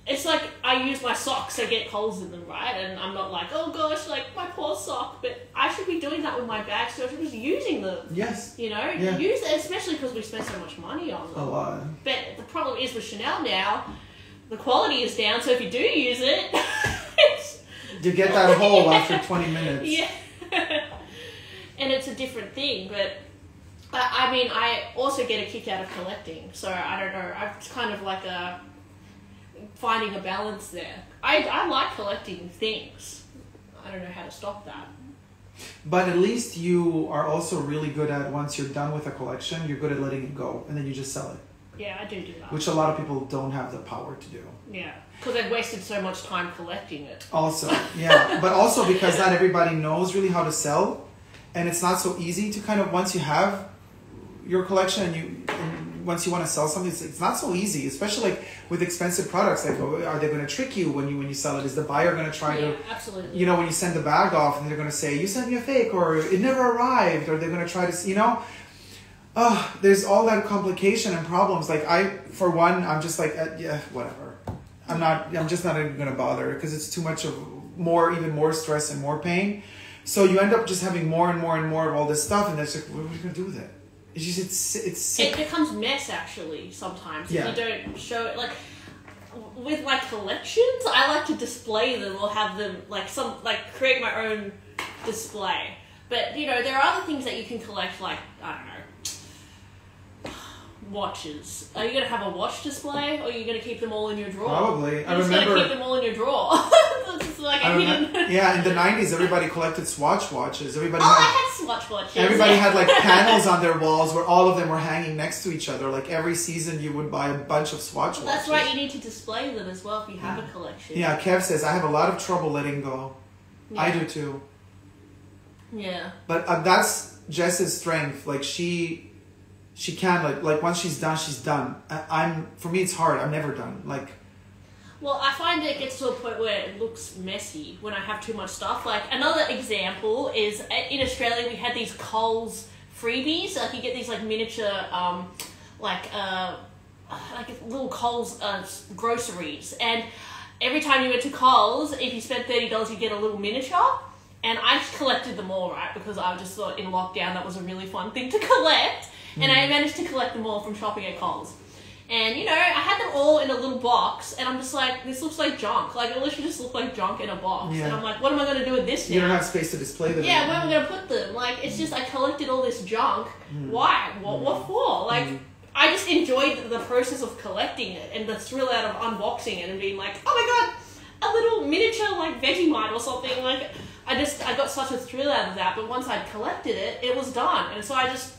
it's like I use my socks. I get holes in them, right? And I'm not like, oh gosh, like my poor sock. But I should be doing that with my bags, so I should be using them. Yes. You know, use it, especially because we spend so much money on them. A lot. But the problem is with Chanel now, the quality is down. So if you do use it, you get that hole after 20 minutes. Yeah. And it's a different thing, but I mean, I also get a kick out of collecting. So I don't know. It's kind of like finding a balance there. I like collecting things. I don't know how to stop that. But at least you are also really good at, once you're done with a collection, you're good at letting it go, and then you just sell it. Yeah, I do that. Which a lot of people don't have the power to do. Yeah, because they've wasted so much time collecting it. Also, yeah. But also because not everybody knows really how to sell, and it's not so easy to kind of, once you have your collection and once you want to sell something, it's not so easy, especially like with expensive products. Like, are they going to trick you when you sell it? Is the buyer going to try to, absolutely. You know, when you send the bag off and they're going to say, you sent me a fake, or it never arrived, or they're going to try to, you know, there's all that complication and problems. Like for one, I'm just like, yeah, whatever. I'm just not even going to bother because it's too much of even more stress and more pain. So you end up just having more and more and more of all this stuff, and it's like, what are you going to do with it? It's just, it's sick. It becomes mess actually sometimes if you don't show it. Like with my collections, I like to display them or have them create my own display. But you know, there are other things that you can collect, like I don't know, watches. Are you going to have a watch display, or are you going to keep them all in your drawer? Probably. You're just going to keep them all in your drawer. It's like yeah, in the 90s, everybody collected Swatch watches. I had Swatch watches. Everybody had like panels on their walls where all of them were hanging next to each other. Like every season, you would buy a bunch of Swatch watches. That's right. You need to display them as well if you have a collection. Yeah, Kev says, I have a lot of trouble letting go. Yeah. I do too. Yeah. But that's Jess's strength. Like she can, like once she's done, she's done. For me, it's hard. I'm never done. Like, well, I find it gets to a point where it looks messy when I have too much stuff. Like, another example is in Australia, we had these Coles freebies. Like, you get these, like, miniature, like little Coles groceries. And every time you went to Coles, if you spent $30, you get a little miniature. And I collected them all, right? Because I just thought in lockdown that was a really fun thing to collect. And I managed to collect them all from shopping at Coles. And, you know, I had them all in a little box, and I'm just like, this looks like junk. Like, it literally just looked like junk in a box. Yeah. And I'm like, what am I going to do with this now? You don't have space to display them. Yeah, where am I going to put them? Like, it's just, I collected all this junk. Why? What for? Like, I just enjoyed the process of collecting it and the thrill out of unboxing it and being like, oh my god, a little miniature, like, Vegemite or something. Like, I got such a thrill out of that. But once I'd collected it, it was done. And so I just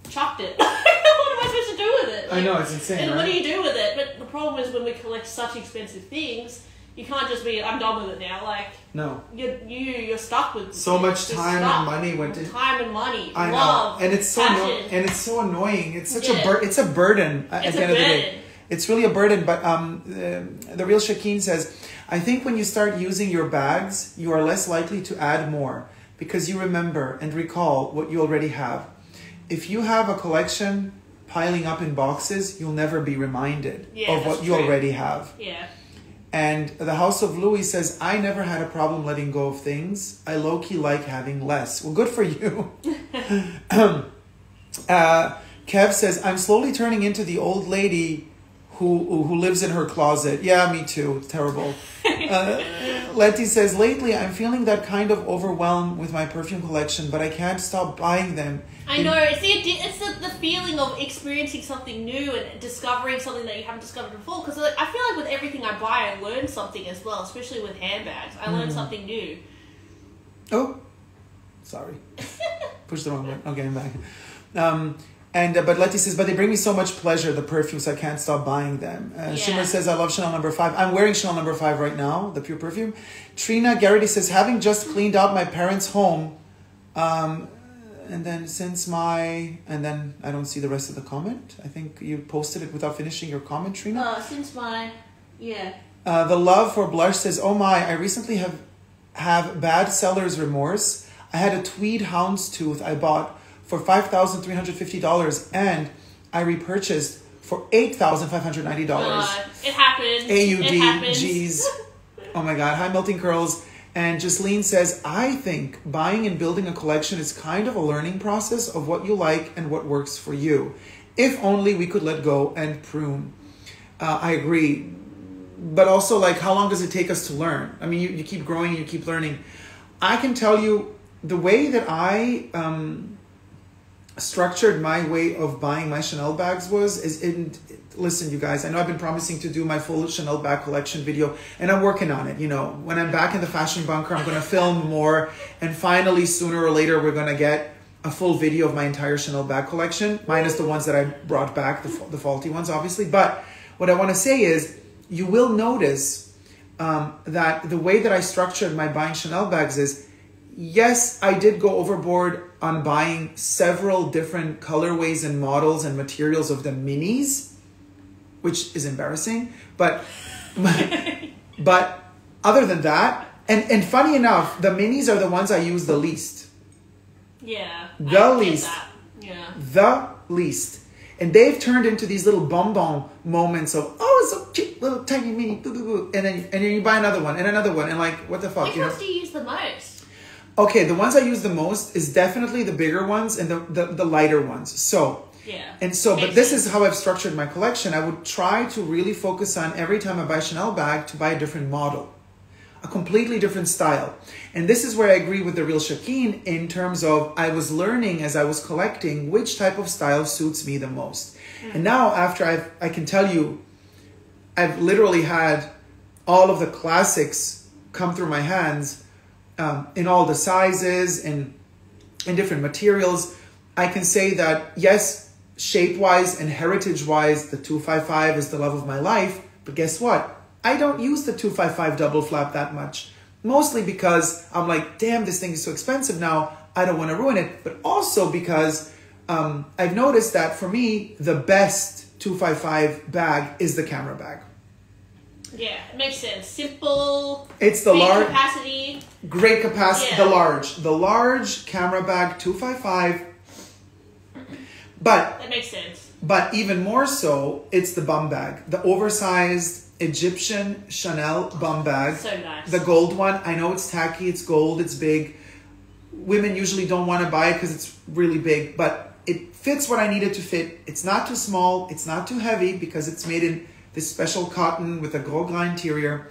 chucked it. What am I supposed to do with it? Like, I know, it's insane, and right? what do you do with it? But the problem is when we collect such expensive things, you can't just be, I'm done with it now. Like, no. You're stuck with so much time and money went into time and money. I love, know, and it's so passion. and it's so annoying. It's such Yeah. a burden at It's the a end of the day. burden. It's really a burden. But the real Shakeen says, I think when you start using your bags, you are less likely to add more because you remember and recall what you already have. If you have a collection piling up in boxes, you'll never be reminded of what you already have. Yeah. And the House of Louis says, I never had a problem letting go of things. I low-key like having less. Well, good for you. Kev says, I'm slowly turning into the old lady who lives in her closet. Yeah, me too. Terrible. Letty says, lately I'm feeling that kind of overwhelmed with my perfume collection, but I can't stop buying them. I know, it's the feeling of experiencing something new and discovering something that you haven't discovered before. Because I feel like with everything I buy, I learn something as well, especially with handbags. I learn something new. Oh, sorry. Push the wrong button. Okay, I'm back. But Letty says, but they bring me so much pleasure, the perfumes, I can't stop buying them. Shimmer says, I love Chanel No. 5. I'm wearing Chanel No. 5 right now, the pure perfume. Trina Garrity says, having just cleaned out my parents' home, and then and then I don't see the rest of the comment. I think you posted it without finishing your comment, Trina. The Love for Blush says, oh my, I recently have bad seller's remorse. I had a tweed houndstooth I bought for $5,350 and I repurchased for $8,590. It happens. AUD, It happens. G's. Oh my God. Hi, Melting Curls. And Justine says, I think buying and building a collection is kind of a learning process of what you like and what works for you. If only we could let go and prune. I agree. But also, like, how long does it take us to learn? I mean, you keep growing, you keep learning. I can tell you the way that I structured my way of buying my Chanel bags listen, you guys, I know I've been promising to do my full Chanel bag collection video, and I'm working on it. You know, when I'm back in the fashion bunker, I'm going to film more, and finally, sooner or later, we're going to get a full video of my entire Chanel bag collection, minus the ones that I brought back, the faulty ones, obviously. But what I want to say is, you will notice that the way that I structured my buying Chanel bags is, yes, I did go overboard on buying several different colorways and models and materials of the minis, which is embarrassing. But other than that, and funny enough, the minis are the ones I use the least. Yeah. The least. Yeah. The least. And they've turned into these little bonbon moments of, oh, it's so cute, little tiny mini, boo, boo, boo. And then you buy another one, and like, what the fuck? Which ones do you use the most? Okay, the ones I use the most is definitely the bigger ones and the lighter ones. So, yeah. And so, but this is how I've structured my collection. I would try to really focus on every time I buy a Chanel bag to buy a different model, a completely different style. And this is where I agree with the real Shakeen in terms of I was learning as I was collecting which type of style suits me the most. And now after I can tell you, I've literally had all of the classics come through my hands in all the sizes and in different materials. I can say that, yes, shape-wise and heritage-wise, the 255 is the love of my life. But guess what? I don't use the 255 double flap that much. Mostly because I'm like, damn, this thing is so expensive now. I don't want to ruin it. But also because I've noticed that for me, the best 255 bag is the camera bag. Yeah, it makes sense. Simple. It's the large capacity. Great capacity. Yeah. The large camera bag 255. But that makes sense. But even more so, it's the bum bag, the oversized Egyptian Chanel bum bag. So nice. The gold one. I know it's tacky. It's gold. It's big. Women usually don't want to buy it because it's really big. But it fits what I need it to fit. It's not too small. It's not too heavy because it's made in this special cotton with a gros grain interior.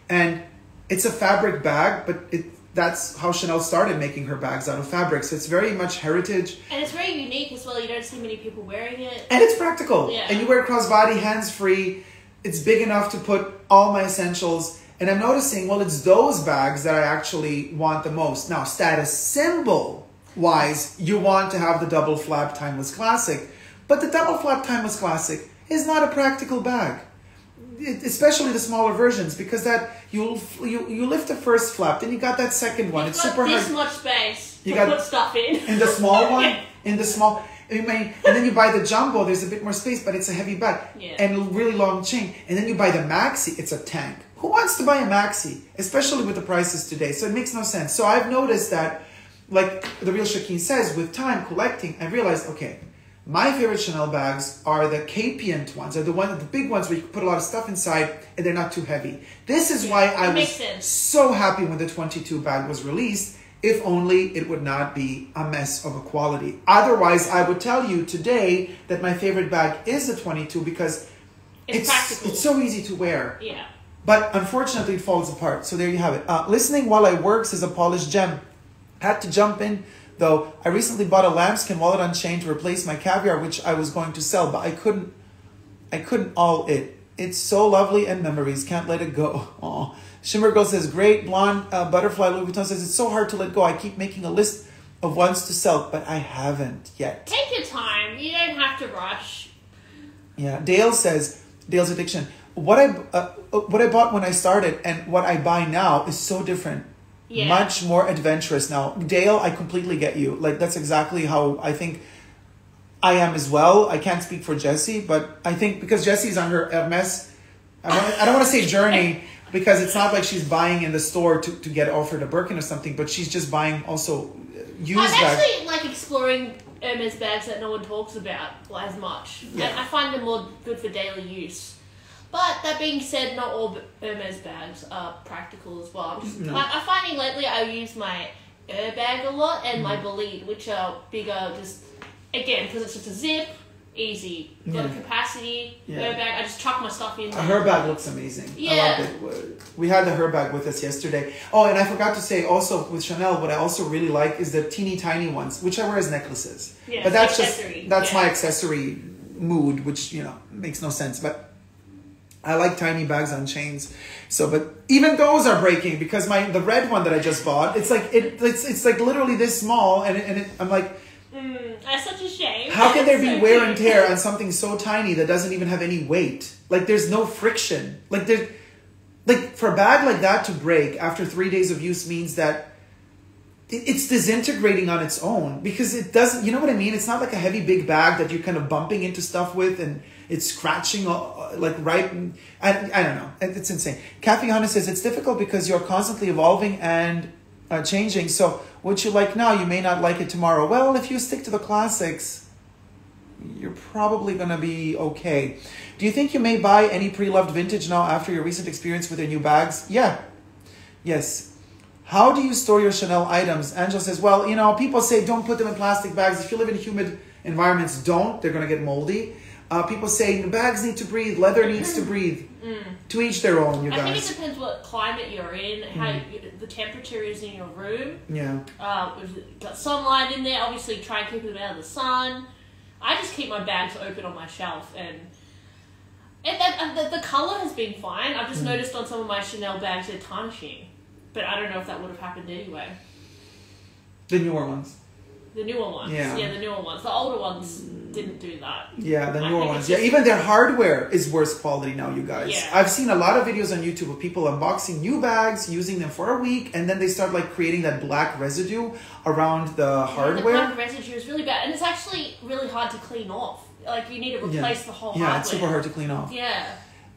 And it's a fabric bag, but that's how Chanel started making her bags, out of fabric. So it's very much heritage. And it's very unique as well. You don't see many people wearing it. And it's practical. Yeah. And you wear it crossbody, hands-free. It's big enough to put all my essentials. And I'm noticing, well, it's those bags that I actually want the most. Now, status symbol-wise, you want to have the double flap Timeless Classic. But the double flap Timeless Classic is not a practical bag. Especially the smaller versions, because that you lift the first flap, then you got that second one. It's super hard. This much space to put stuff in. In the small one, in the small, and then you buy the jumbo. There's a bit more space, but it's a heavy bag and a really long chain. And then you buy the maxi. It's a tank. Who wants to buy a maxi, especially with the prices today? So it makes no sense. So I've noticed that, like the real Shakeen says, with time collecting, I realized, okay, my favorite Chanel bags are the capient ones, are the big ones where you can put a lot of stuff inside and they're not too heavy. This is why I was so happy when the 22 bag was released, if only it would not be a mess of a quality. Otherwise, I would tell you today that my favorite bag is the 22 because it's practical. It's so easy to wear. Yeah. But unfortunately, it falls apart. So there you have it. Listening while I work says a polished gem. Had to jump in. Though I recently bought a lambskin wallet on chain to replace my caviar, which I was going to sell, but I couldn't all it. It's so lovely and memories. Can't let it go. Aw. Shimmer Girl says, great. Blonde Butterfly Louis Vuitton says, it's so hard to let go. I keep making a list of ones to sell, but I haven't yet. Take your time. You don't have to rush. Yeah. Dale says, Dale's Addiction. What I bought when I started and what I buy now is so different. Yeah. Much more adventurous now. Dale, I completely get you. Like, that's exactly how I think I am as well. I can't speak for Jessie, but I think because Jessie's on her Hermès, I don't want to say journey, because it's not like she's buying in the store to get offered a Birkin or something, but she's just buying also used bags. I'm actually like exploring Hermes bags that no one talks about as much. Yeah. And I find them more good for daily use. But that being said, not all Hermes bags are practical as well. I'm finding lately I use my bag a lot and my Bolide, which are bigger, just again because it's just a zip, easy. Got a capacity. Bag. I just chuck my stuff in there. Her bag looks amazing. Yeah. I love it. We had the her bag with us yesterday. Oh, and I forgot to say also with Chanel, what I also really like is the teeny tiny ones, which I wear as necklaces. Yeah, but that's my accessory mood, which makes no sense, but. I like tiny bags on chains. So, but even those are breaking because the red one that I just bought, it's like it's like literally this small, and I'm like, that's such a shame. How can there be wear and tear on something so tiny that doesn't even have any weight? Like there's no friction. Like for a bag like that to break after 3 days of use means that it's disintegrating on its own because it doesn't. You know what I mean? It's not like a heavy big bag that you're kind of bumping into stuff with and. It's scratching like right. I don't know. It's insane. Kathy Hanna says it's difficult because you're constantly evolving and changing. So what you like now, you may not like it tomorrow. Well, if you stick to the classics, you're probably going to be okay. Do you think you may buy any pre-loved vintage now after your recent experience with your new bags? Yeah. Yes. How do you store your Chanel items? Angela says, well, people say don't put them in plastic bags. If you live in humid environments, don't. They're going to get moldy. People say the bags need to breathe, leather needs to breathe. To each their own, you guys. I think it depends what climate you're in, how the temperature is in your room. Yeah. If you've got sunlight in there, obviously try and keep them out of the sun. I just keep my bags open on my shelf, and the colour has been fine. I've just noticed on some of my Chanel bags they're tarnishing, but I don't know if that would have happened anyway. The newer ones. The newer ones. Yeah, the newer ones. The older ones didn't do that. Yeah, the newer ones. Yeah, even their hardware is worse quality now, you guys. Yeah. I've seen a lot of videos on YouTube of people unboxing new bags, using them for a week, and then they start creating that black residue around the hardware. The black residue is really bad, and it's actually really hard to clean off. Like, you need to replace the whole hardware. Yeah, it's super hard to clean off. Yeah.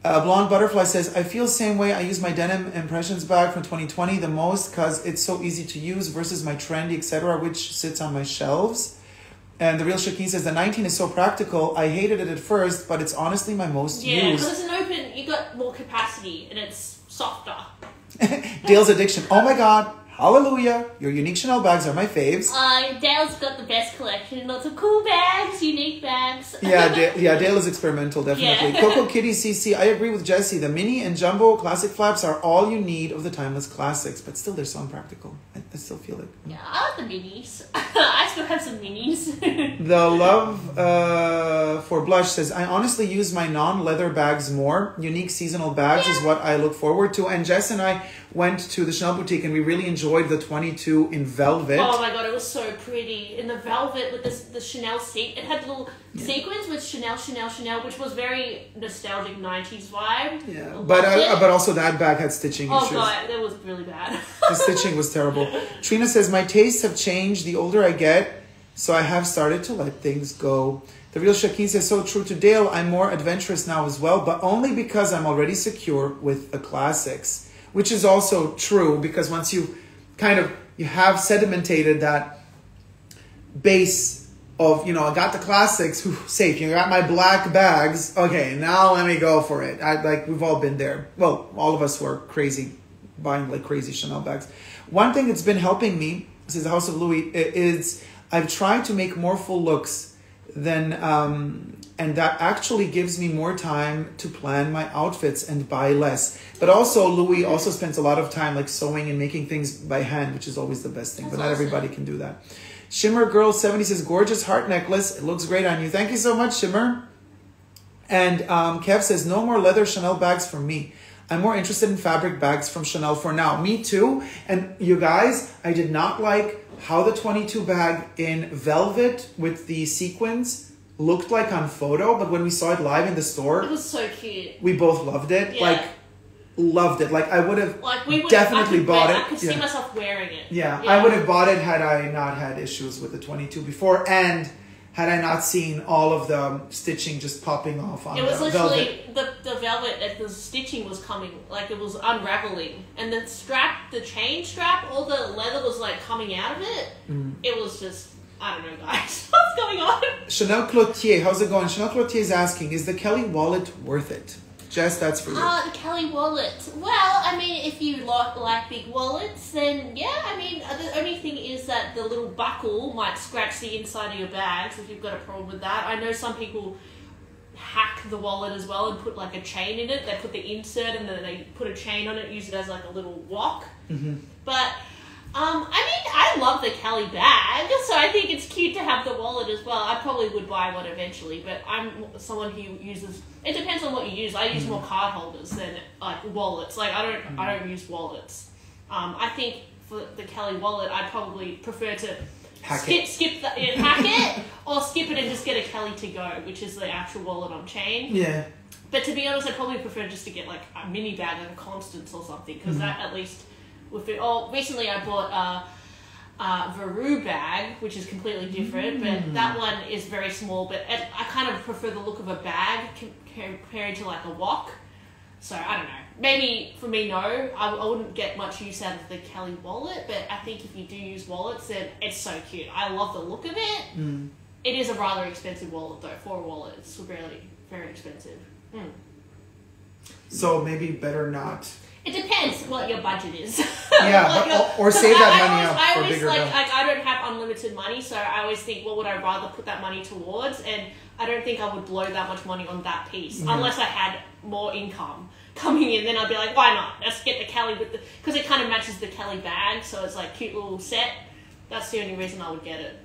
Blonde Butterfly says, I feel the same way. I use my denim impressions bag from 2020 the most because it's so easy to use versus my trendy, etc., which sits on my shelves. And the real Shakeen says, the 19 is so practical. I hated it at first, but it's honestly my most used. Yeah, because it's an open, you got more capacity and it's softer. Dale's Addiction. Oh my God. Hallelujah. Your unique Chanel bags are my faves. Dale's got the best collection. Lots of cool bags, unique bags. Dale is experimental, definitely. Yeah. Coco Kitty CC, I agree with Jessie. The mini and jumbo classic flaps are all you need of the timeless classics, but still they're so impractical. I still feel it. Yeah, I like the minis. I still have some minis. The love for blush says, I honestly use my non-leather bags more. Unique seasonal bags is what I look forward to. And Jess and I went to the Chanel boutique and we really enjoyed the 22 in velvet. Oh my god, it was so pretty. In the velvet with the Chanel seat. It had little sequins with Chanel, which was very nostalgic 90s vibe. Yeah, but also that bag had stitching issues. Oh god, that was really bad. The stitching was terrible. Trina says, my tastes have changed the older I get, so I have started to let things go. The real Shakeen says, so true to Dale, I'm more adventurous now as well, but only because I'm already secure with the classics. Which is also true, because once you you have sedimentated that base of, I got the classics, safe, you got my black bags, okay, now let me go for it. We've all been there. Well, all of us were crazy, buying like crazy Chanel bags. One thing that's been helping me, says the House of Louis, is I've tried to make more full looks than, and that actually gives me more time to plan my outfits and buy less. But also, Louis also spends a lot of time like sewing and making things by hand, which is always the best thing. But not everybody can do that. Shimmer Girl 70 says, gorgeous heart necklace. It looks great on you. Thank you so much, Shimmer. And Kev says, no more leather Chanel bags for me. I'm more interested in fabric bags from Chanel for now. Me too. And you guys, I did not like how the 22 bag in velvet with the sequins looked like on photo, but when we saw it live in the store, it was so cute. We both loved it. Yeah. Loved it. I would have definitely bought it. I could see myself wearing it. Yeah, I would have bought it had I not had issues with the 22 before, and had I not seen all of the stitching just popping off on the velvet. It was literally the velvet, the stitching was coming, it was unraveling, and the chain strap, all the leather was coming out of it. It was just, I don't know, guys. What's going on? Chanel Cloutier, how's it going? Chanel Cloutier is asking, is the Kelly wallet worth it? Jess, that's for you. The Kelly wallet. Well, I mean, if you like big wallets, then yeah, I mean, the only thing is that the little buckle might scratch the inside of your bags if you've got a problem with that. I know some people hack the wallet as well and put a chain in it. They put the insert and then they put a chain on it, use it as a little lock. But I mean, I love the Kelly bag, so I think it's cute to have the wallet as well. I probably would buy one eventually, but I'm someone who uses. It depends on what you use. I use more card holders than wallets. I don't use wallets. I think for the Kelly wallet, I'd probably prefer to hack it, or skip it and just get a Kelly to go, which is the actual wallet on chain. Yeah. But to be honest, I'd probably prefer just to get a mini bag, a Constance or something, because that at least. Recently I bought a Veru bag, which is completely different, but that one is very small, but I kind of prefer the look of a bag compared to a wok. So I don't know. Maybe for me, no, I wouldn't get much use out of the Kelly wallet, but I think if you do use wallets, then it's so cute. I love the look of it. It is a rather expensive wallet though. For a wallet, it's really very expensive. So maybe better not. It depends what your budget is. Yeah, or save that money up for bigger. I don't have unlimited money, so I always think, what would I rather put that money towards? And I don't think I would blow that much money on that piece unless I had more income coming in. Then I'd be like, why not? Let's get the Kelly because it kind of matches the Kelly bag, so it's cute little set. That's the only reason I would get it.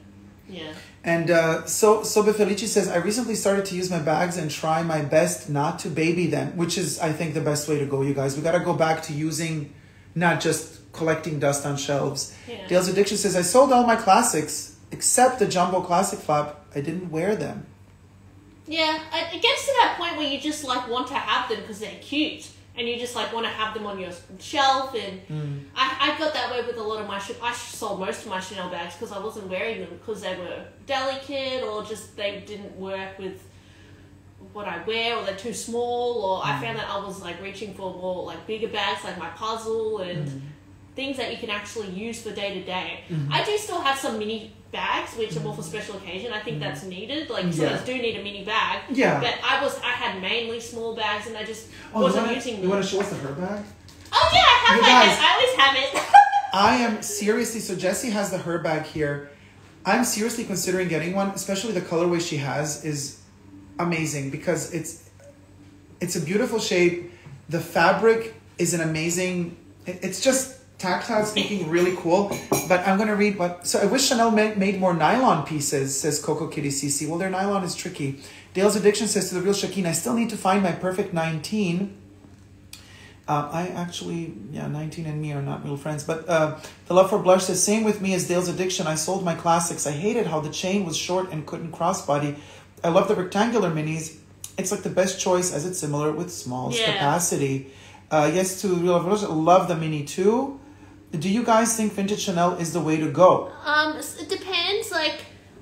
Yeah. And Sobe Felici says, I recently started to use my bags and try my best not to baby them, which is, I think, the best way to go, you guys. We got to go back to using, not just collecting dust on shelves. Yeah. Dale's Addiction says, I sold all my classics except the Jumbo Classic flap. I didn't wear them. Yeah, it gets to that point where you just want to have them because they're cute. And you just want to have them on your shelf, and I got that way with a lot of my. I sold most of my Chanel bags because I wasn't wearing them because they were delicate or just they didn't work with what I wear, or they're too small, or I found that I was reaching for more bigger bags, like my puzzle and things that you can actually use for day to day. I do still have some mini bags which are more for special occasion. I think that's needed. Some do need a mini bag. Yeah. But I had mainly small bags and I just wasn't using them. You want to show us the her bag? Oh yeah, I have I always have it. I am seriously, so Jessie has the her bag here. I'm seriously considering getting one, especially the colorway she has is amazing because it's a beautiful shape. The fabric is an amazing, it's just tactile speaking really cool. But I'm going to read what, so I wish Chanel made more nylon pieces, says Coco Kitty CC. Well, their nylon is tricky. Dale's Addiction says to the real Shakeen, I still need to find my perfect 19. I actually, 19 and me are not real friends. But the Love for Blush says, same with me as Dale's Addiction. I sold my classics. I hated how the chain was short and couldn't crossbody. I love the rectangular minis. It's like the best choice as it's similar with smalls capacity. Yes, to Real Love for Blush. I love the mini too. Do you guys think vintage Chanel is the way to go? It depends. Like,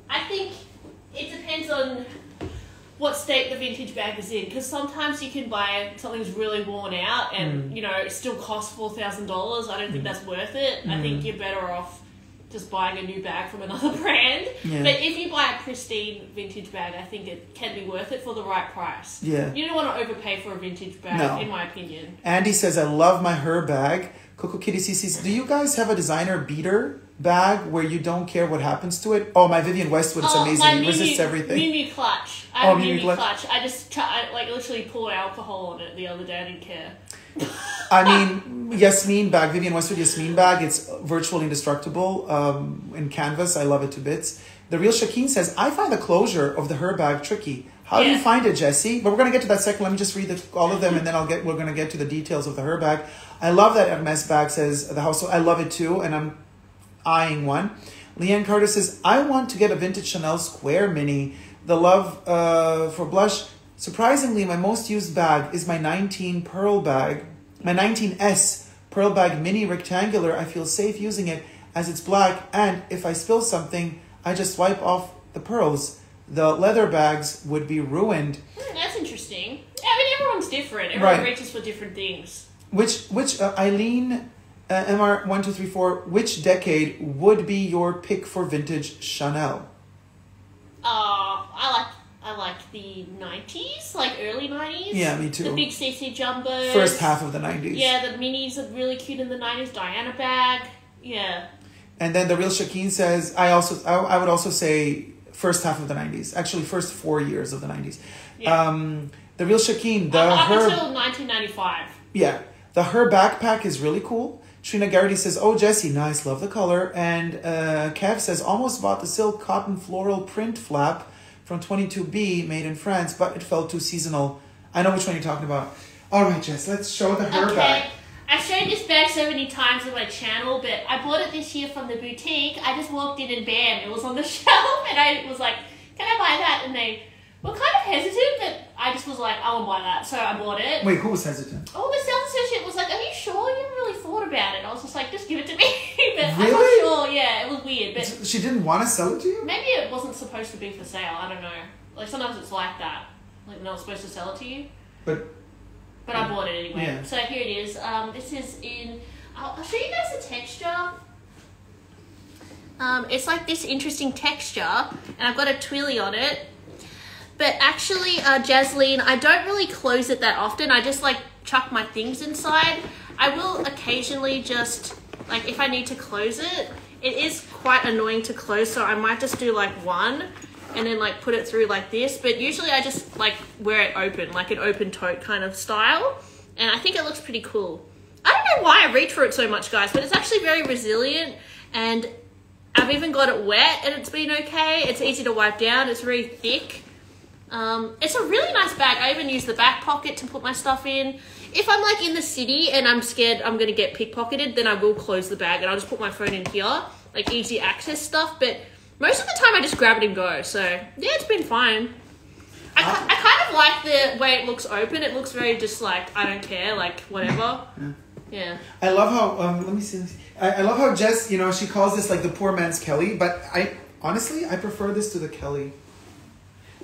I think it depends on what state the vintage bag is in, because sometimes you can buy something that's really worn out and you know it still costs $4,000. I don't think that's worth it. I think you're better off just buying a new bag from another brand. But if you buy a pristine vintage bag, I think it can be worth it for the right price. You don't want to overpay for a vintage bag, in my opinion. Andy says, I love my her bag. Coco Kitty CC, do you guys have a designer beater bag where you don't care what happens to it? Oh, my Vivienne Westwood, it's amazing. It resists everything. Miu Miu clutch. I have a Miu Miu clutch. I just literally poured alcohol on it the other day. I didn't care. I mean, Yasmin bag, Vivienne Westwood Yasmin bag. It's virtually indestructible in canvas. I love it to bits. The Real Shakeen says, I find the closure of the her bag tricky. How do you find it, Jessie? But we're going to get to that second. Let me just read all of them, and then we're going to get to the details of the her bag. I love that Hermes bag, says the household. I love it too, and I'm eyeing one. Leanne Carter says, I want to get a vintage Chanel Square Mini. The Love for Blush. Surprisingly, my most used bag is my 19 Pearl bag. My 19S Pearl bag mini rectangular. I feel safe using it as it's black, and if I spill something, I just wipe off the pearls. The leather bags would be ruined. That's interesting. I mean, everyone's different. Everyone reaches for different things. Which Eileen, MR1234, which decade would be your pick for vintage Chanel? I like the 90s, like early 90s. Yeah, me too. The big CC jumbos. First half of the 90s. Yeah, the minis are really cute in the 90s. Diana bag. Yeah. And then the Real Shakeen says, I would also say first half of the 90s. Actually, first 4 years of the 90s. Yeah. The Real Shakeen, up until 1995. Yeah. The her backpack is really cool. Trina Garrity says, oh, Jessie, nice, love the color. And Kev says, almost bought the silk cotton floral print flap from 22B, made in France, but it felt too seasonal. I know which one you're talking about. All right, Jess, let's show the her bag. I've shown this bag so many times on my channel, but I bought it this year from the boutique. I just walked in and bam, it was on the shelf, and I was like, can I buy that? And they were kind of hesitant, but I just was like, I want to buy that, so I bought it. Wait, who was hesitant? Oh, the sales associate was like, are you sure? You haven't really thought about it. I was just like, just give it to me. But really? I'm not sure. Yeah, it was weird. But she didn't want to sell it to you? Maybe it wasn't supposed to be for sale. I don't know. Like, sometimes it's like that. Like, they're not supposed to sell it to you. But I bought it anyway. Yeah. So here it is. This is in... I'll show you guys the texture. It's like this interesting texture. And I've got a twilly on it. But actually, Jasleen, I don't really close it that often. I just, like, chuck my things inside. I will occasionally just... Like, if I need to close it, it is quite annoying to close. So I might just do, like, one... and then like put it through like this, but usually I just like wear it open, like an open tote kind of style, and I think it looks pretty cool. I don't know why I reach for it so much, guys, but it's actually very resilient, and I've even got it wet and it's been okay. It's easy to wipe down, it's very thick. It's a really nice bag. I even use the back pocket to put my stuff in. If I'm like in the city and I'm scared I'm gonna get pickpocketed, then I will close the bag and I'll just put my phone in here, like easy access stuff, but most of the time I just grab it and go. So, yeah, it's been fine. I kind of like the way it looks open. It looks very just like, I don't care, like whatever. Yeah. I love how, let me see. I love how Jess, you know, she calls this like the poor man's Kelly, but honestly, I prefer this to the Kelly.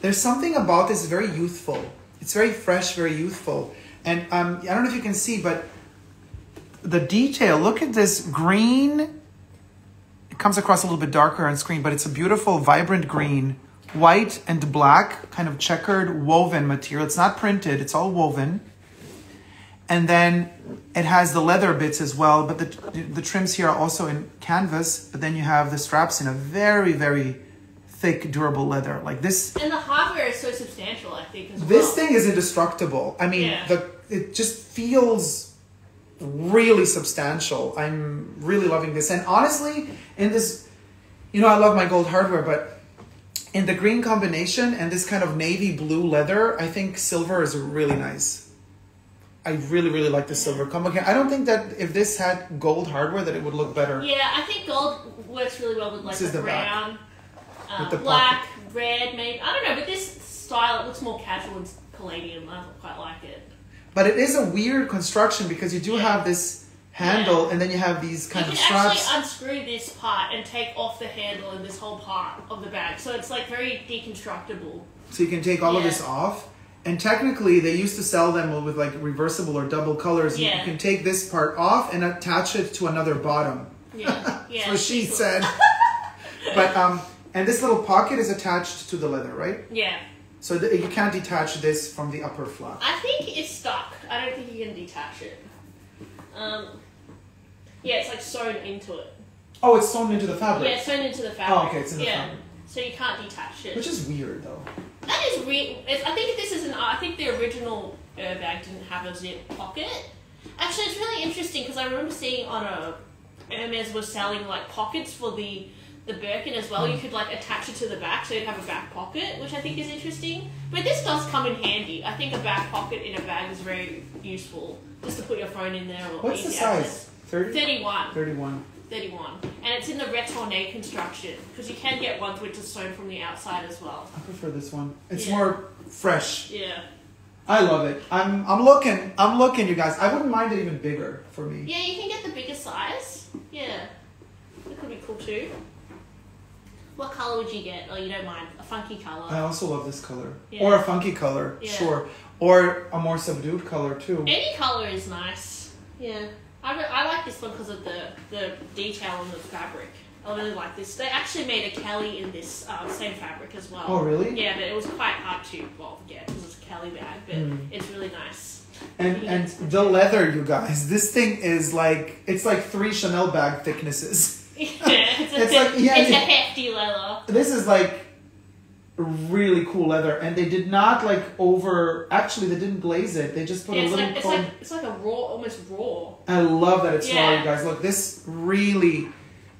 There's something about this very youthful. It's very fresh, very youthful. And I don't know if you can see, but the detail, look at this green. It comes across a little bit darker on screen, but it's a beautiful, vibrant green, white and black, kind of checkered woven material. It's not printed, it's all woven. And then it has the leather bits as well, but the trims here are also in canvas, but then you have the straps in a very, very thick, durable leather. Like this. And the hardware is so substantial, I think, as well. This thing is indestructible. I mean, it just feels really substantial. I'm really loving this. And honestly, in this, you know, I love my gold hardware, but in the green combination and this kind of navy blue leather, I think silver is really nice. I really, really like the silver combo. I don't think that if this had gold hardware that it would look better. Yeah, I think gold works really well with like the brown, with the black, red, maybe. I don't know, but this style, it looks more casual and palladium. I don't quite like it. But it is a weird construction because you do have this handle and then you have these kind of straps. You can actually unscrew this part and take off the handle and this whole part of the bag. So it's like very deconstructible. So you can take all of this off. And technically, they used to sell them with like reversible or double colors. You can take this part off and attach it to another bottom. Yeah, That's what she said. But and this little pocket is attached to the leather, right? Yeah. So you can't detach this from the upper flap. I think it's stuck. I don't think you can detach it. Yeah, it's like sewn into it. Oh, it's sewn into the fabric. Yeah, sewn into the fabric. Oh, okay, it's in the fabric. So you can't detach it. Which is weird, though. That is weird. I think this is I think the original bag didn't have a zip pocket. Actually, it's really interesting because I remember seeing on a Hermes was selling like pockets for the Birkin as well. You could like attach it to the back, so you'd have a back pocket, which I think is interesting. But this does come in handy. I think a back pocket in a bag is very useful, just to put your phone in there. Or what's the size? 30? 31. 31. 31. And it's in the retourné construction, because you can get ones which are sewn from the outside as well. I prefer this one. It's more fresh. Yeah. I love it. I'm looking, you guys. I wouldn't mind it even bigger for me. Yeah, you can get the bigger size. Yeah. That could be cool too. What colour would you get? Oh, you don't mind. A funky colour. I also love this color. Yeah. Or a funky color, sure. Or a more subdued color too. Any colour is nice. Yeah. I like this one because of the detail on the fabric. I really like this. They actually made a Kelly in this same fabric as well. Oh, really? Yeah, but it was quite hard to, get because it's a Kelly bag, but it's really nice. And the leather, you guys, this thing is like, it's like 3 Chanel bag thicknesses. Yeah, it's a hefty leather. This is like really cool leather, and they did not like actually they didn't glaze it, they just put a little it's like a raw, almost raw. I love that it's raw, you guys. Look, this really,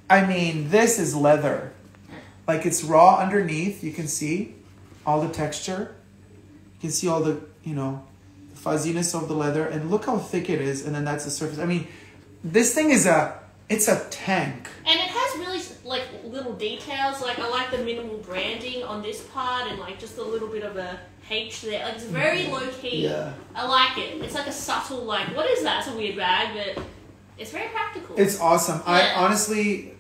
I mean, this is leather. Like, it's raw underneath. You can see all the texture. You can see all the, fuzziness of the leather, and look how thick it is, and then that's the surface. I mean, this thing is it's a tank. And it has really like little details. Like, I like the minimal branding on this part, and like just a little bit of a H there. Like, it's very low key. Yeah. I like it. It's like a subtle, like, what is that? It's a weird bag, but it's very practical. It's awesome. Yeah. I honestly,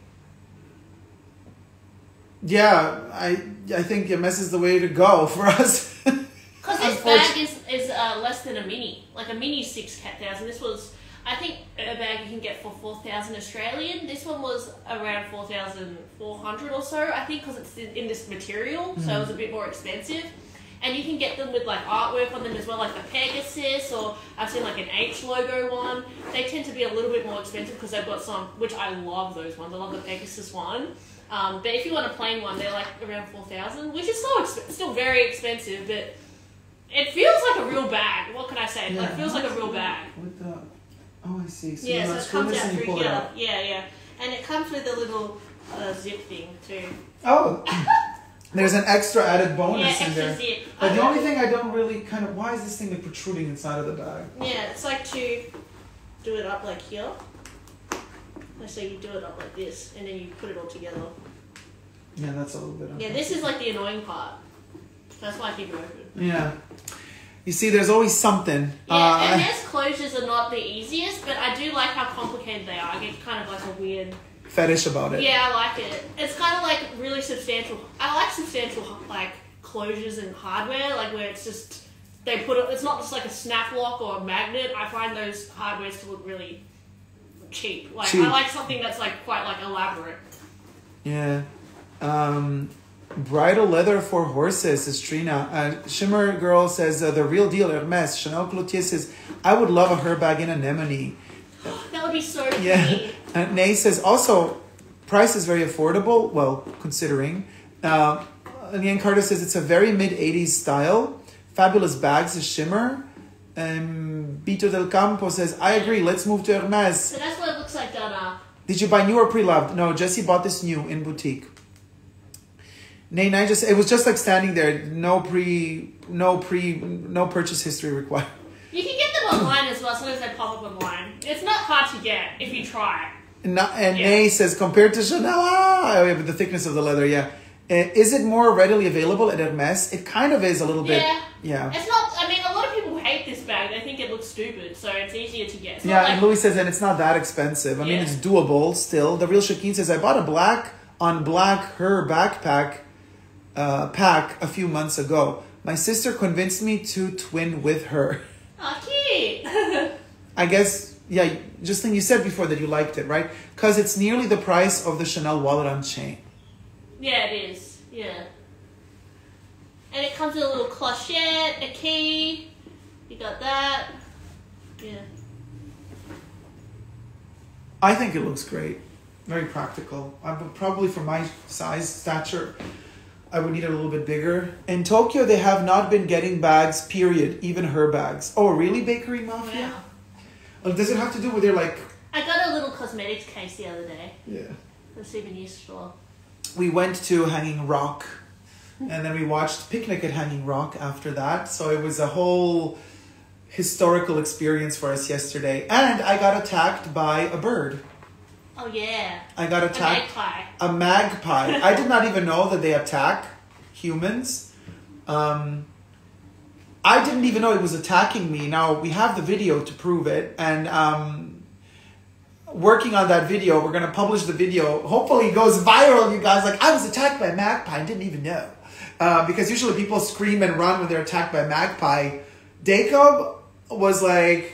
I think Hermes is the way to go for us. Because this bag is less than a mini. Like, a mini is 6,000. This was, I think, a bag you can get for 4,000 Australian. This one was around 4,400 or so, I think, because it's in this material, so it was a bit more expensive. And you can get them with like artwork on them as well, like the Pegasus, or I've seen like an H logo one. They tend to be a little bit more expensive because they've got some, which I love those ones. I love the Pegasus one. But if you want a plain one, they're like around 4,000, which is still very expensive, but it feels like a real bag. What can I say? Yeah, it feels like a real bag. With the, oh, I see. So yeah, so it comes out through here. Out. Yeah. And it comes with a little zip thing too. Oh, there's an extra added bonus in extra there. Zip. But the only thing I don't really why is this thing like protruding inside of the bag? Yeah, it's like to do it up like here. Let's say you do it up like this, and then you put it all together. Yeah, that's a little bit. Yeah, this is like the annoying part. That's why I keep it open. Yeah. You see, there's always something. Yeah, and Hermes closures are not the easiest, but I do like how complicated they are. I get kind of like a weird fetish about it. Yeah, I like it. It's kind of like really substantial. I like substantial like closures and hardware, like where it's just they put it. It's not just like a snap lock or a magnet. I find those hardwares to look really cheap. Like I like something that's like quite like elaborate. Yeah. Bridal leather for horses, says Trina. Shimmer Girl says, the real deal, Hermes. Chanel Cloutier says, I would love a her bag in anemone. That would be so pretty. Yeah. Nay says, also, price is very affordable. Well, considering. Leanne Carter says, it's a very mid-80s style. Fabulous bags, is Shimmer. Bito del Campo says, I agree, let's move to Hermes. So that's what it looks like done up. Did you buy new or pre-loved? No, Jessie bought this new in boutique. Nay, it was just like standing there. No purchase history required. You can get them online as well. Sometimes they pop up online. It's not hard to get if you try. Nay says, compared to Chanel, the thickness of the leather, yeah. Is it more readily available at Hermes? It kind of is a little bit. Yeah. It's not, I mean, a lot of people hate this bag. They think it looks stupid, so it's easier to get. And Louis says, and it's not that expensive. I mean, it's doable still. The Real Shakeen says, I bought a black on black her backpack pack a few months ago. My sister convinced me to twin with her. Oh, cute. I guess, just thing you said before that you liked it, right? Because it's nearly the price of the Chanel wallet on chain. Yeah, it is. Yeah. And it comes with a little clochette, a key. You got that. Yeah. I think it looks great. Very practical. Probably for my size, stature, I would need it a little bit bigger. In Tokyo, they have not been getting bags, period. Even her bags. Oh, really, Bakery Mafia? Wow. Does it have to do with their, like... I got a little cosmetics case the other day. Yeah. The souvenir store. We went to Hanging Rock. And then we watched Picnic at Hanging Rock after that. So it was a whole historical experience for us yesterday. And I got attacked by a bird. Oh, yeah. I got attacked. A magpie. A magpie. I did not even know that they attack humans. I didn't even know it was attacking me. Now, we have the video to prove it. And working on that video, we're going to publish the video. Hopefully it goes viral, you guys. Like, I was attacked by a magpie and didn't even know. Because usually people scream and run when they're attacked by a magpie. Dacob was like,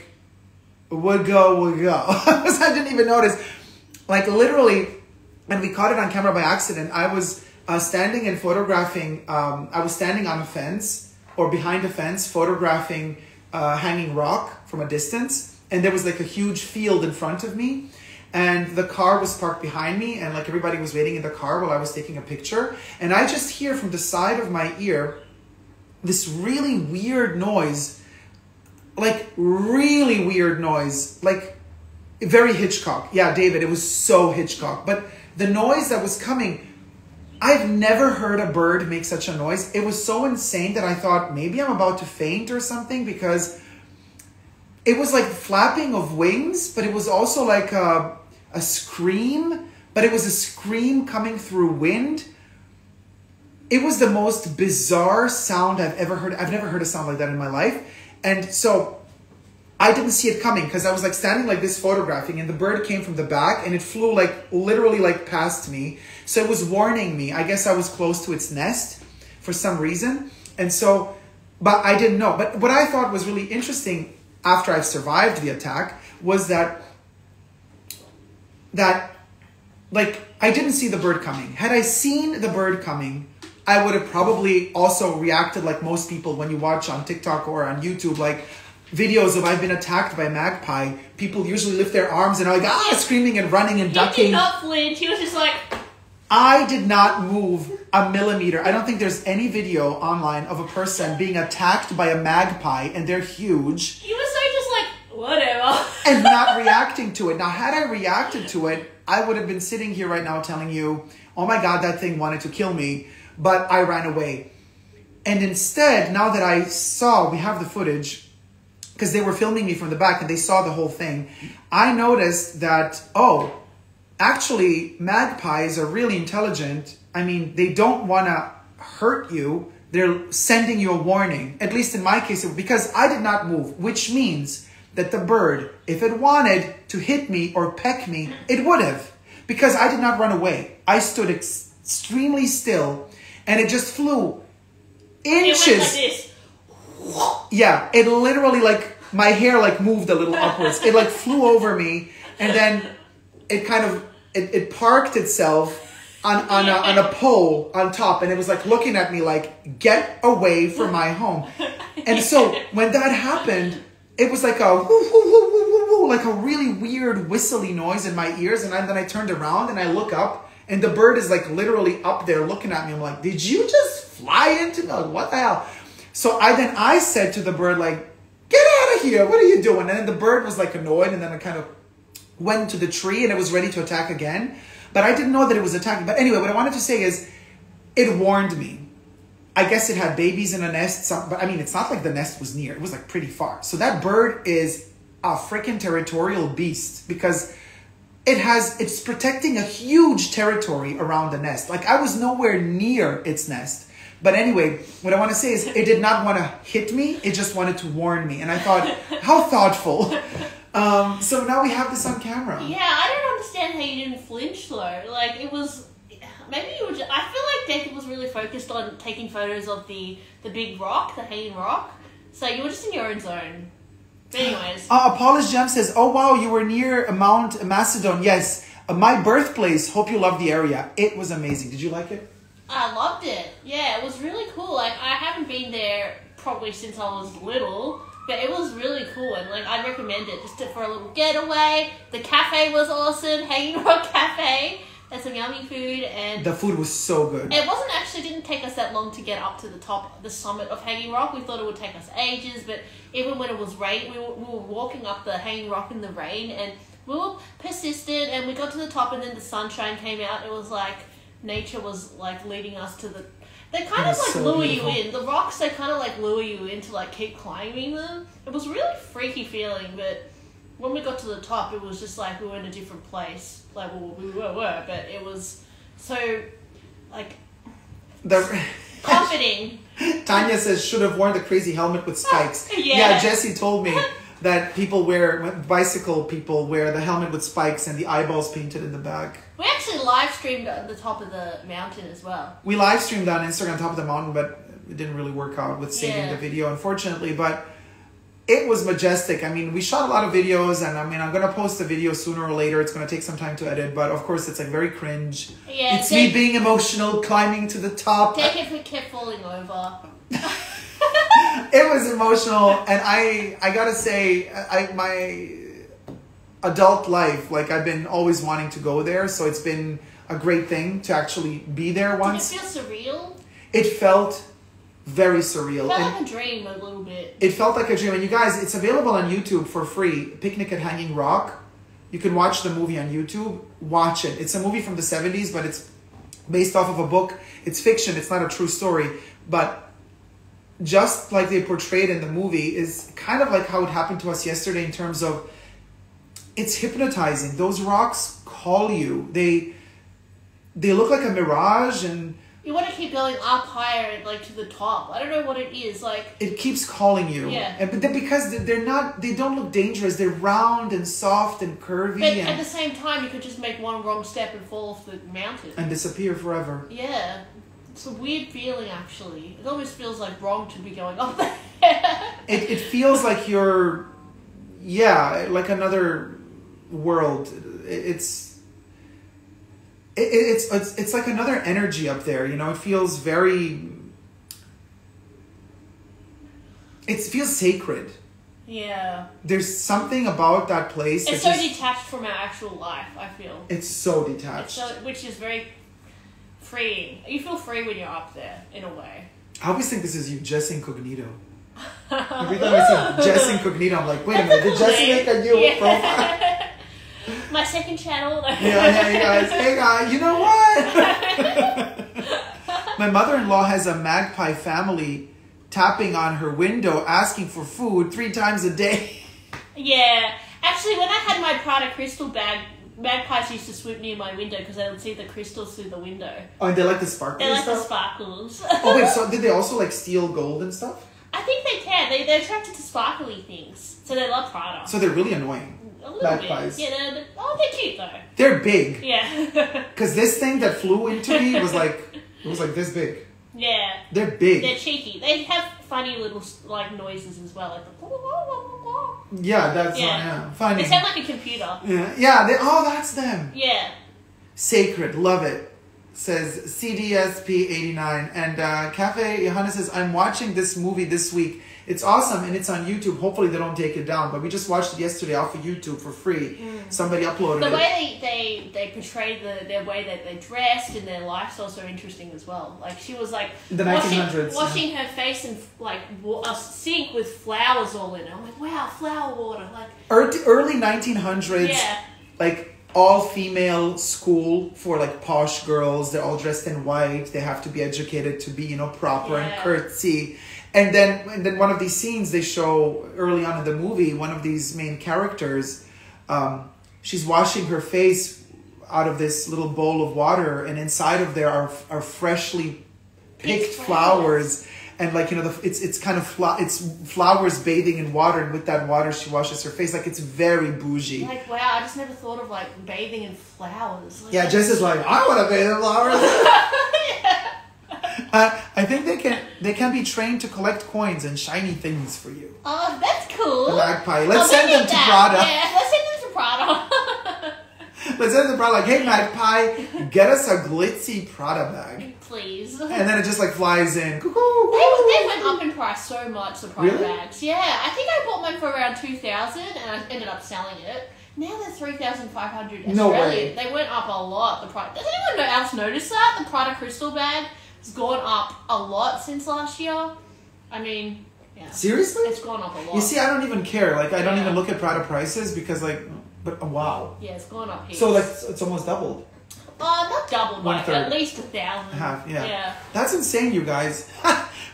would go. I didn't even notice. Like literally, and we caught it on camera by accident. I was standing and photographing. I was standing on a fence or behind a fence photographing Hanging Rock from a distance. And there was like a huge field in front of me. And the car was parked behind me, and like everybody was waiting in the car while I was taking a picture. And I just hear from the side of my ear this really weird noise, like really weird noise, like very Hitchcock. Yeah, David, it was so Hitchcock. But the noise that was coming, I've never heard a bird make such a noise. It was so insane that I thought maybe I'm about to faint or something, because it was like flapping of wings, but it was also like a scream, but it was a scream coming through wind. It was the most bizarre sound I've ever heard. I've never heard a sound like that in my life. And so I didn't see it coming because I was like standing like this photographing, and the bird came from the back and it flew like literally like past me. So it was warning me. I guess I was close to its nest for some reason. And so, but I didn't know. But what I thought was really interesting after I've survived the attack was that like I didn't see the bird coming. Had I seen the bird coming, I would have probably also reacted like most people when you watch on TikTok or on YouTube, like videos of I've been attacked by a magpie. People usually lift their arms and are like, screaming and running and ducking. He did not flinch. He was just like... I did not move a millimeter. I don't think there's any video online of a person being attacked by a magpie, and they're huge. He was so just like, whatever. And not reacting to it. Now, had I reacted to it, I would have been sitting here right now telling you, oh my God, that thing wanted to kill me, but I ran away. And instead, now that I saw, we have the footage, because they were filming me from the back and they saw the whole thing, I noticed that, actually, magpies are really intelligent. I mean, they don't want to hurt you. They're sending you a warning. At least in my case, because I did not move, which means that the bird, if it wanted to hit me or peck me, it would have, because I did not run away. I stood extremely still, and it just flew inches. It went like this. Yeah, it literally like, my hair like moved a little upwards. It like flew over me, and then it kind of, it parked itself on a pole on top, and it was like looking at me like, get away from my home. And so when that happened, it was like a woo, woo, woo, woo, woo, woo, like a really weird whistly noise in my ears. And then I turned around and I look up, and the bird is like literally up there looking at me. I'm like, did you just fly into me? Like, what the hell? So I said to the bird, like, get out of here. What are you doing? And then the bird was like annoyed, and then I kind of went to the tree, and it was ready to attack again. But I didn't know that it was attacking. But anyway, what I wanted to say is it warned me. I guess it had babies in a nest. But I mean, it's not like the nest was near. It was like pretty far. So that bird is a freaking territorial beast, because it's protecting a huge territory around the nest. Like, I was nowhere near its nest. But anyway, what I want to say is it did not want to hit me. It just wanted to warn me. And I thought, how thoughtful. So now we have this on camera. Yeah, I don't understand how you didn't flinch though. Like, it was, maybe you were just, I feel like Dacob was really focused on taking photos of the big rock, the hanging rock. So you were just in your own zone. But anyways. Apollos Gem says, oh wow, you were near Mount Macedon. Yes, my birthplace. Hope you love the area. It was amazing. Did you like it? I loved it. Yeah, it was really cool. Like, I haven't been there probably since I was little, but it was really cool, and like, I'd recommend it just for a little getaway. The cafe was awesome, Hanging Rock Cafe. Had some yummy food, and the food was so good. It didn't take us that long to get up to the summit of Hanging Rock. We thought it would take us ages, but even when it was rain, we were walking up the Hanging Rock in the rain, and we were persistent, and we got to the top, and then the sunshine came out. It was like nature was like leading us to the. They kind of like so lure beautiful. You in. The rocks, they kind of like lure you in to like keep climbing them. It was a really freaky feeling, but when we got to the top, it was just like we were in a different place. Like, well, we were, but it was so like comforting. Tanya says, should have worn the crazy helmet with spikes. Yeah, Jessie told me that bicycle people wear the helmet with spikes and the eyeballs painted in the back. We actually live streamed at the top of the mountain as well. We live streamed on Instagram, top of the mountain, but it didn't really work out with saving the video, unfortunately. But it was majestic. I mean, we shot a lot of videos, and I mean, I'm going to post the video sooner or later. It's going to take some time to edit, but of course, it's like very cringe. Yeah, it's me being emotional, climbing to the top. Dacob kept falling over. It was emotional, and I gotta say, my adult life, like, I've been always wanting to go there, so it's been a great thing to actually be there once. Did it feel surreal? It felt very surreal. It felt like a dream a little bit. It felt like a dream, and you guys, it's available on YouTube for free. Picnic at Hanging Rock. You can watch the movie on YouTube. Watch it. It's a movie from the 70s, but it's based off of a book. It's fiction. It's not a true story, but just like they portrayed in the movie is kind of like how it happened to us yesterday in terms of it's hypnotizing. Those rocks call you. They look like a mirage, and you want to keep going up higher, like to the top. I don't know what it is. Like, it keeps calling you. Yeah. But because they don't look dangerous. They're round and soft and curvy. But at the same time, you could just make one wrong step and fall off the mountain and disappear forever. Yeah. It's a weird feeling, actually. It almost feels like wrong to be going up there. It feels like you're, like another world. It's like another energy up there. You know, it feels it feels sacred. Yeah. There's something about that place. It's so detached from our actual life, I feel. It's so detached. Which is very freeing. You feel free when you're up there, in a way. I always think this is you, Jess Incognito. Every time I see Jess Incognito, I'm like, wait a minute, did Jesse make a new profile? My second channel. Hey guys, you know what? My mother-in-law has a magpie family tapping on her window asking for food 3 times a day. Yeah. Actually, when I had my Prada crystal bag, magpies used to swoop near my window because they would see the crystals through the window. Oh, and they like the sparkles. They like the sparkles. Oh wait, so did they also like steal gold and stuff? I think they can. They're attracted to sparkly things, so they love Prada. So they're really annoying. A little magpies. Bit. Yeah, they're cute though. They're big. Yeah. Because this thing that flew into me was like this big. Yeah. They're big. They're cheeky. They have funny little like noises as well, like the. Yeah, that's funny. They sound like a computer. Yeah. That's them. Yeah. Sacred, love it. says CDSP89. And Cafe Johanna says, I'm watching this movie this week. It's awesome and it's on YouTube. Hopefully they don't take it down. But we just watched it yesterday off of YouTube for free. Somebody uploaded it. The way they portrayed their way that they dressed and their lifestyles are interesting as well. Like she was like the 1900s, washing her face in like a sink with flowers all in it. I'm like, wow, flower water. Like early 1900s, like all female school for like posh girls. They're all dressed in white. They have to be educated to be, proper and curtsy. And then one of these scenes they show early on in the movie, one of these main characters, she's washing her face out of this little bowl of water, and inside of there are freshly picked flowers. And like, it's kind of it's flowers bathing in water, and with that water she washes her face. Like, it's very bougie. Like, wow, I just never thought of like bathing in flowers. Like, yeah, Jess is like, I want to bathe in flowers. I think they can be trained to collect coins and shiny things for you. Oh, that's cool. The magpie. Let's send them to Prada. Yeah, let's send them to Prada. Let's send them to Prada. Like, hey, magpie, get us a glitzy Prada bag. Please. And then it just like flies in. Cuckoo, they went up in price so much, the Prada bags. Yeah, I think I bought mine for around 2,000 and I ended up selling it. Now they're 3,500 Australian. No way. They went up a lot. The Prada. Does anyone else notice that? The Prada crystal bag has gone up a lot since last year. I mean, yeah. Seriously? It's gone up a lot. You see, I don't even care. Like, I don't even look at Prada prices because, like, but wow. Yeah, it's gone up here. So, like, it's almost doubled. Not doubled, but 1/3. at least 1,000. Half, yeah. Yeah. That's insane, you guys.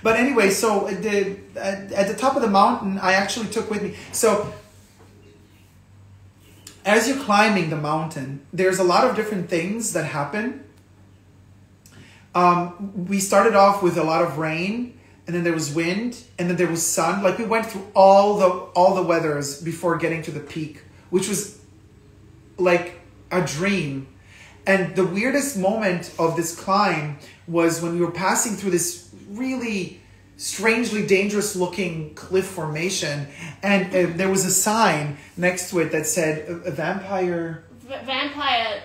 But anyway, so at the top of the mountain, I actually took with me. So, as you're climbing the mountain, there's a lot of different things that happen. We started off with a lot of rain, and then there was wind, and then there was sun. Like, we went through all the weathers before getting to the peak, which was like a dream. And the weirdest moment of this climb was when we were passing through this really strangely dangerous looking cliff formation, and there was a sign next to it that said vampire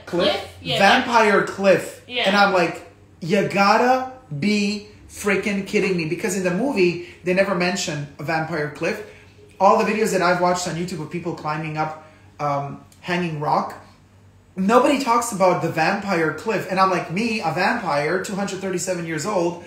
cliff? Yeah, vampire cliff. Yeah. And I'm like, you gotta be freaking kidding me, because in the movie they never mention a vampire cliff. All the videos that I've watched on YouTube of people climbing up Hanging Rock, nobody talks about the vampire cliff. And I'm like, me, a vampire, 237 years old,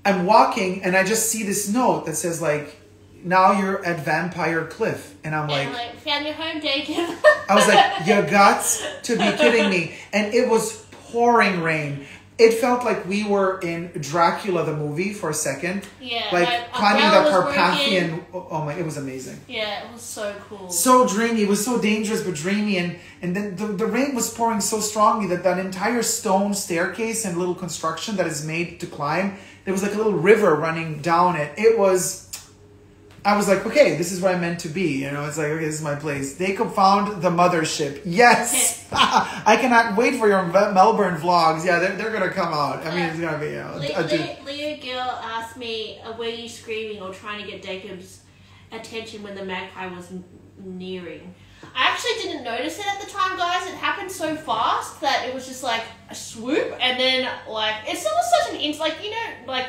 I'm walking and I just see this note that says like, now you're at Vampire Cliff. And I'm like, found your home, Dacob. I was like, you got to be kidding me. And it was pouring rain. It felt like we were in Dracula the movie for a second. Yeah. Like climbing the Carpathian. Oh my, it was amazing. Yeah, it was so cool. So dreamy. It was so dangerous but dreamy. And then the rain was pouring so strongly that entire stone staircase and little construction that is made to climb, there was like a little river running down it. I was like, okay, this is where I'm meant to be. It's like, okay, this is my place. Dacob found the mothership. Yes! I cannot wait for your Melbourne vlogs. Yeah, they're going to come out. I mean, it's going to be... Leah Gill asked me, were you screaming or trying to get Dacob's attention when the magpie was nearing? I actually didn't notice it at the time, guys. It happened so fast that it was just like a swoop, and then like it's almost such an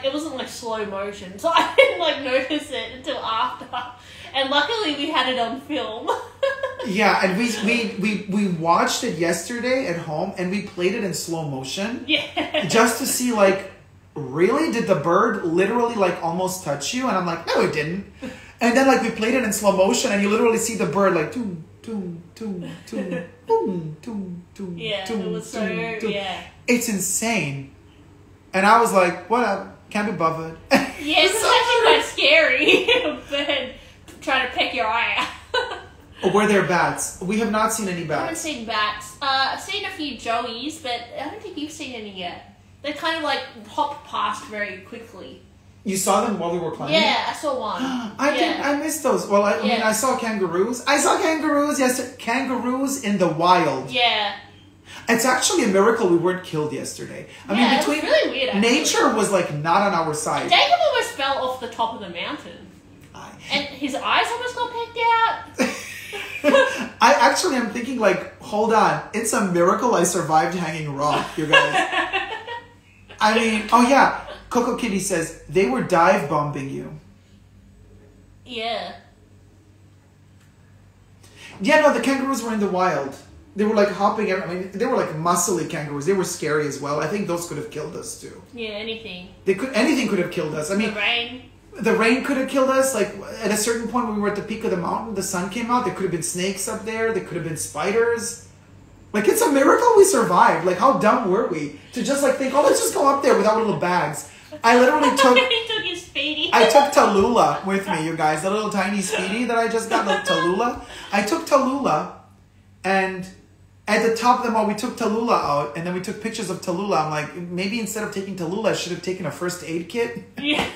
it wasn't like slow motion, so I didn't notice it until after. And luckily we had it on film. Yeah, and we watched it yesterday at home, and we played it in slow motion. Yeah. Just to see really, did the bird literally almost touch you? And I'm like, no, it didn't. And then we played it in slow motion, and you literally see the bird toom, toom, toom, toom, boom, toom, toom, yeah, toom, it was so, toom. yeah. It's insane. And I was like, what up? Can't be bothered. Yeah, it's actually quite scary. But trying to peck your eye out. Were there bats? We have not seen any bats. I haven't seen bats. I've seen a few joeys, but I don't think you've seen any yet. They kind of hop past very quickly. You saw them while we were climbing? Yeah, I saw one. I missed those. Well, I mean, I saw kangaroos. I saw kangaroos yesterday. Kangaroos in the wild. Yeah. It's actually a miracle we weren't killed yesterday. I mean, between it was really weird, actually. Nature was not on our side. Dacob almost fell off the top of the mountain. And his eyes almost got picked out. I'm thinking hold on. It's a miracle I survived Hanging Rock, you guys. I mean, oh yeah. Coco Kitty says, they were dive bombing you. Yeah. Yeah, no, the kangaroos were in the wild. They were like hopping. I mean, they were like muscly kangaroos. They were scary as well. I think those could have killed us too. Yeah, anything. Anything could have killed us. I mean, the rain could have killed us. Like at a certain point when we were at the peak of the mountain, the sun came out. There could have been snakes up there. There could have been spiders. Like it's a miracle we survived. Like how dumb were we to just like think, oh, let's just go up there with our little bags. I literally took. He took his Speedy. I took Tallulah with me, you guys. The little tiny Speedy that I just got, the Tallulah. I took Tallulah, and at the top of the mall, we took Tallulah out, and then we took pictures of Tallulah. I'm like, maybe instead of taking Tallulah, I should have taken a first aid kit. Yeah.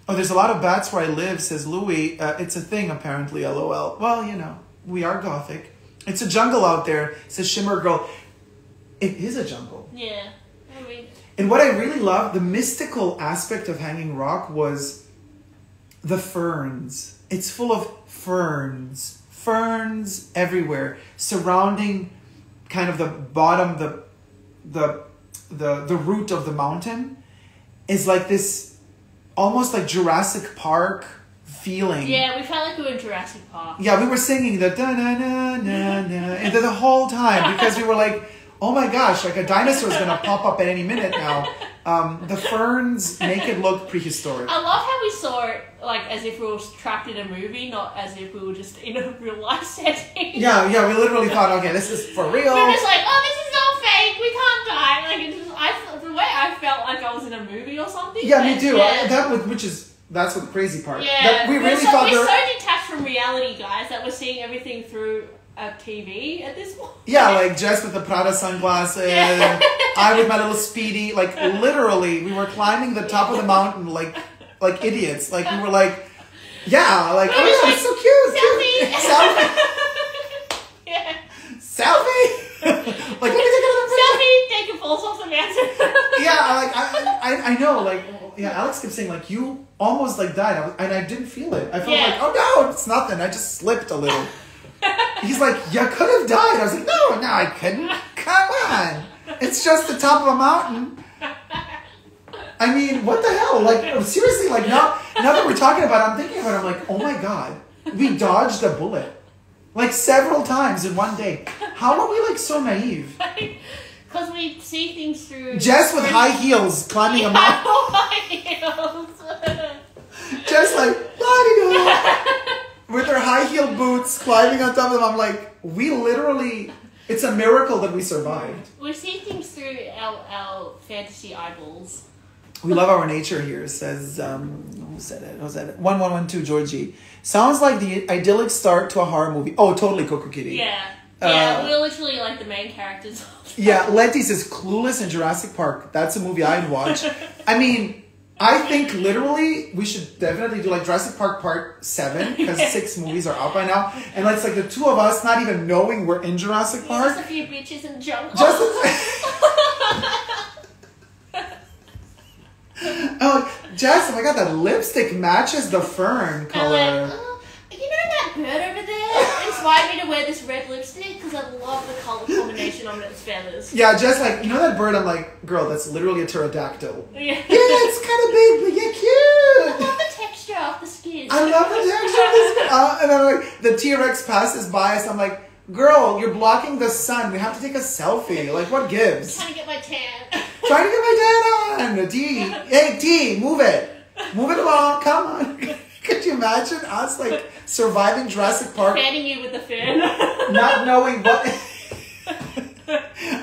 Oh, there's a lot of bats where I live, says Louis. It's a thing, apparently, LOL. Well, you know, we are gothic. It's a jungle out there, says Shimmer Girl. It is a jungle. Yeah. I mean... And what I really loved, the mystical aspect of Hanging Rock was the ferns. It's full of ferns. Ferns everywhere, surrounding kind of the bottom, the root of the mountain is like this almost like Jurassic Park feeling. Yeah, we felt like we were in Jurassic Park. Yeah, we were singing the da-na-na-na-na and the whole time because we were like, oh my gosh, like a dinosaur is going to pop up at any minute now. The ferns make it look prehistoric. I love how we saw it like as if we were trapped in a movie, not as if we were just in a real life setting. Yeah, we literally thought, okay, this is for real. We're just like, oh, this is all fake. We can't die. Like it just, the way I felt like I was in a movie or something. Yeah, me too. Yeah. That's what the crazy part. Yeah, that we really thought we're so detached from reality, guys, that we're seeing everything through a TV at this point. Yeah, like Jess with the Prada sunglasses, yeah. I with my little Speedy. Like literally, we were climbing the top of the mountain like idiots. Like we were like, yeah, like oh yeah, it's so cute. Selfie. Yeah. Selfie. Like let me take another picture. Selfie. Take a pulse off the mountain. Yeah, like I know, like yeah. Alex kept saying like you almost like died, and I didn't feel it. I felt like oh no, it's nothing. I just slipped a little. He's like, you could have died. I was like, no, I couldn't. Come on. It's just the top of a mountain. I mean, what the hell? Like, seriously, like, now that we're talking about it, I'm thinking about it, I'm like, oh my God. We dodged a bullet. Like, several times in one day. How are we, like, so naive? Because we see things through... Jess with high heels climbing a mountain. High heels. Jess like, la-di-da. With her high-heeled boots, climbing on top of them, I'm like, we literally... It's a miracle that we survived. We see things through our fantasy eyeballs. We love our nature here, says... who said it? 1112 Georgie. Sounds like the idyllic start to a horror movie. Oh, totally Coco Kitty. Yeah. Yeah, we're literally like the main characters. Yeah, Letty says Clueless and Jurassic Park. That's a movie I'd watch. I mean... I think literally we should definitely do like Jurassic Park Part 7 because 6 movies are out by now, and it's like the two of us not even knowing we're in Jurassic Park. Just a few bitches in jungle. Oh, Jess! Oh my God, that lipstick matches the fern color. You know that bird over there inspired me to wear this red lipstick because I love the color combination on its feathers. Yeah, Jess, like, you know that bird? I'm like, girl, that's literally a pterodactyl. Yeah, it's kind of big, but yeah, cute. I love the texture of the skin. I love the texture of the skin. And then like the T-Rex passes by us. I'm like, girl, you're blocking the sun. We have to take a selfie. Like, what gives? I'm trying to get my tan. Trying to get my tan on. T. Hey, T, move it. Move it along. Come on. Could you imagine us, like, surviving Jurassic Park? Fanning you with the fan. Not knowing what...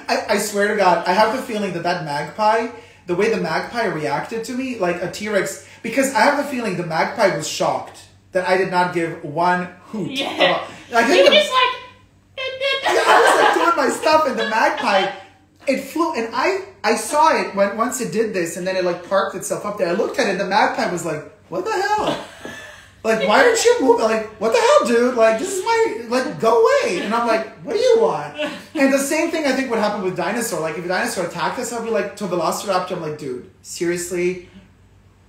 I swear to God, I have the feeling that magpie, the way the magpie reacted to me, like a T-Rex... Because I have the feeling the magpie was shocked that I did not give one hoot. Yeah. Like, you were just like... Yeah, I was like doing my stuff, and the magpie, it flew, and I saw it once it did this, and then it like parked itself up there. I looked at it, and the magpie was like, what the hell? Like, why aren't you moving? Like, what the hell, dude? Like, this is my, like, go away. And I'm like, what do you want? And the same thing I think would happen with dinosaur. Like, if a dinosaur attacked us, I'd be like, to a velociraptor, I'm like, dude, seriously,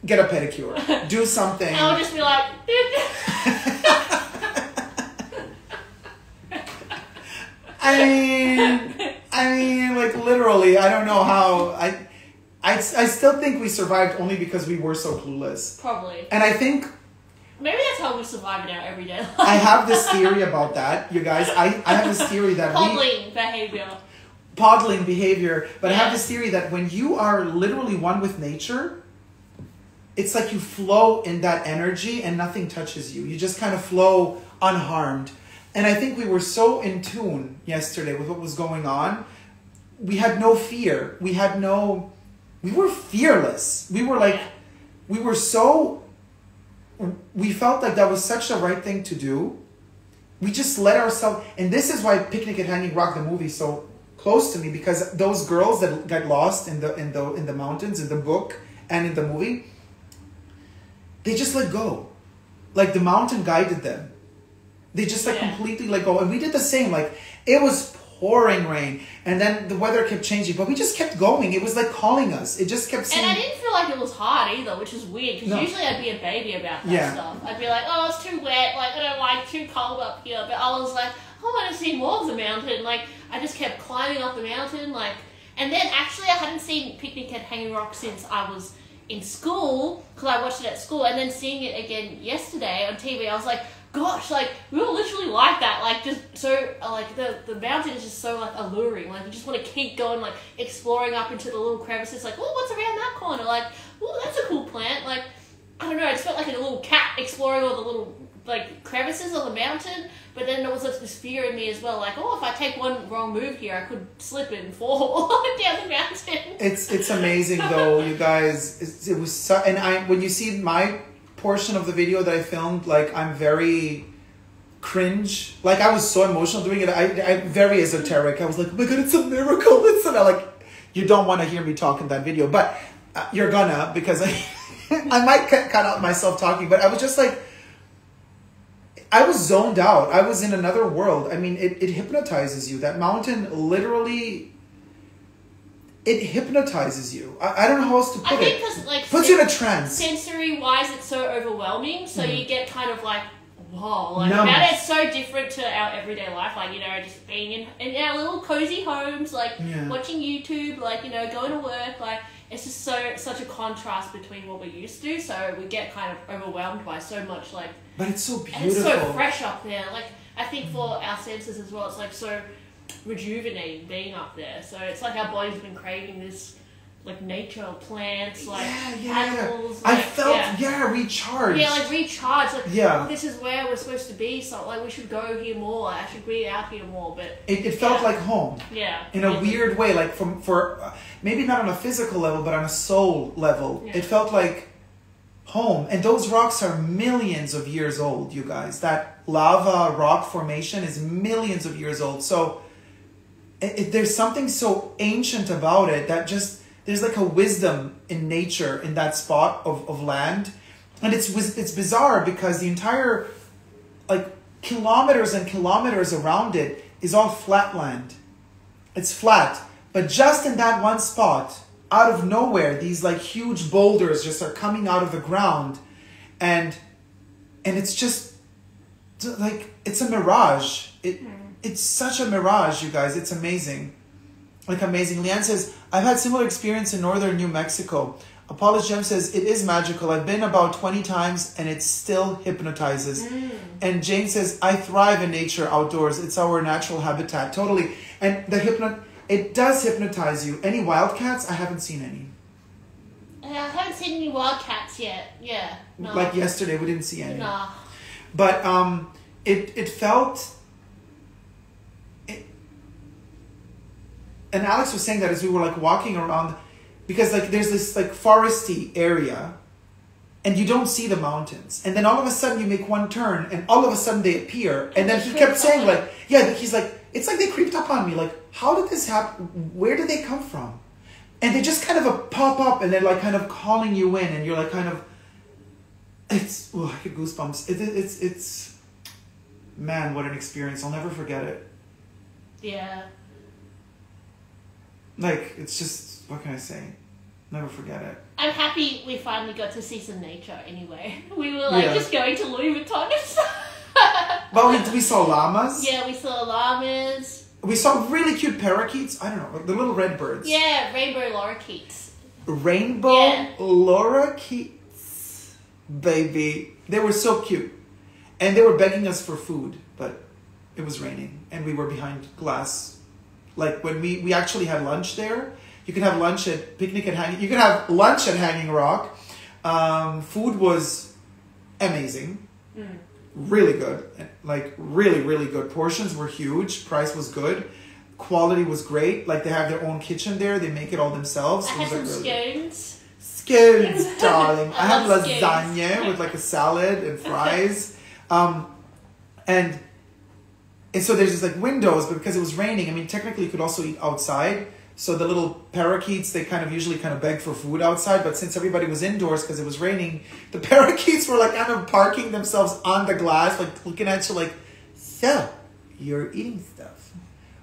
get a pedicure. Do something. I would just be like... I mean, like, literally. literally, I don't know how. I still think we survived only because we were so clueless. Probably. And I think... Maybe that's how we survive in our everyday life. I have this theory about that, you guys. I have this theory that Podling behavior. But I have this theory that when you are literally one with nature, it's like you flow in that energy and nothing touches you. You just kind of flow unharmed. And I think we were so in tune yesterday with what was going on. We had no fear. We were fearless. We were like, we felt like that was such the right thing to do. We just let ourselves, and this is why Picnic at Hanging Rock, the movie, is so close to me, because those girls that got lost in the mountains, in the book and in the movie, they just let go. Like the mountain guided them. They just completely let go. And we did the same. Like it was pouring rain, and then the weather kept changing, but we just kept going. It was like calling us. It just kept saying... And I didn't feel like it was hard either, which is weird, because usually I'd be a baby about that stuff. I'd be like, oh, it's too wet, like, I don't like, too cold up here, but I was like, I want to see more of the mountain. Like, I just kept climbing up the mountain, like, and then actually I hadn't seen Picnic at Hanging Rock since I was in school, because I watched it at school, and then seeing it again yesterday on TV, I was like, gosh, like, we were literally like that, like, just so, like, the mountain is just so, like, alluring, like, you just want to keep going, like, exploring up into the little crevices, like, oh, what's around that corner, like, oh, that's a cool plant, like, I don't know, I just felt like a little cat exploring all the little, like, crevices of the mountain, but then there was this fear in me as well, like, oh, if I take one wrong move here, I could slip and fall down the mountain. It's amazing, though, you guys, it was so, and when you see my portion of the video that I filmed, like, I'm very cringe. Like, I was so emotional doing it. I very esoteric. I was like, oh my god, it's a miracle. It's like, you don't want to hear me talk in that video, but you're gonna, because I might cut out myself talking, but I was just like, I was zoned out. I was in another world. I mean, it hypnotizes you. That mountain literally... It hypnotizes you. I don't know how else to put it. I think because, like, puts you in a trance. Sensory-wise, it's so overwhelming, so you get kind of like, whoa, like, now it's so different to our everyday life, like, you know, just being in our little cozy homes, like, watching YouTube, like, you know, going to work, like, it's just such a contrast between what we're used to, so we get kind of overwhelmed by so much, like... But it's so beautiful. And it's so fresh up there, like, I think for our senses as well, it's, like, so... rejuvenating being up there, so it's like our body's been craving this, like, nature, plants, like animals. Like, I felt recharged. Yeah, like recharged. Like, this is where we're supposed to be. So like we should go here more. I should be out here more. But it felt like home. Yeah. In a weird way, like for maybe not on a physical level, but on a soul level, it felt like home. And those rocks are millions of years old, you guys. That lava rock formation is millions of years old. So. There's something so ancient about it that just, there's like a wisdom in nature in that spot of land. And it's bizarre because the entire, like, kilometers and kilometers around it is all flat land. It's flat. But just in that one spot, out of nowhere, these like huge boulders just are coming out of the ground. And it's just like, it's a mirage. It's such a mirage, you guys. It's amazing. Like, amazing. Leanne says, I've had similar experience in northern New Mexico. Apollos Gem says, it is magical. I've been about 20 times and it still hypnotizes. And Jane says, I thrive in nature outdoors. It's our natural habitat. Totally. And it does hypnotize you. Any wildcats? I haven't seen any. I haven't seen any wildcats yet. Yeah. No. Like yesterday, we didn't see any. Nah. But it felt... And Alex was saying that as we were like walking around, because like there's this like foresty area and you don't see the mountains. And then all of a sudden you make one turn and all of a sudden they appear. And then he kept saying like, he's like, it's like they creeped up on me. Like, how did this happen? Where did they come from? And they just kind of pop up and they're like kind of calling you in and you're like kind of, I get goosebumps. It's, man, what an experience. I'll never forget it. Yeah. Like, it's just, what can I say? Never forget it. I'm happy we finally got to see some nature anyway. We were like just going to Louis Vuitton and stuff. But we saw llamas. Yeah, we saw llamas. We saw really cute parakeets. I don't know, the little red birds. Yeah, rainbow lorikeets. Rainbow lorikeets, baby. They were so cute. And they were begging us for food, but it was raining and we were behind glass. Like when we actually had lunch there. You could have lunch at you could have lunch at Hanging Rock. Food was amazing. Really good. Like really, really good. Portions were huge. Price was good. Quality was great. Like they have their own kitchen there. They make it all themselves. I had some scones. Scones, darling. I had love lasagna with like a salad and fries. And so there's just like windows, but because it was raining, I mean, technically you could also eat outside. So the little parakeets, they usually beg for food outside. But since everybody was indoors because it was raining, the parakeets were like parking themselves on the glass, like looking at you like, so you're eating stuff.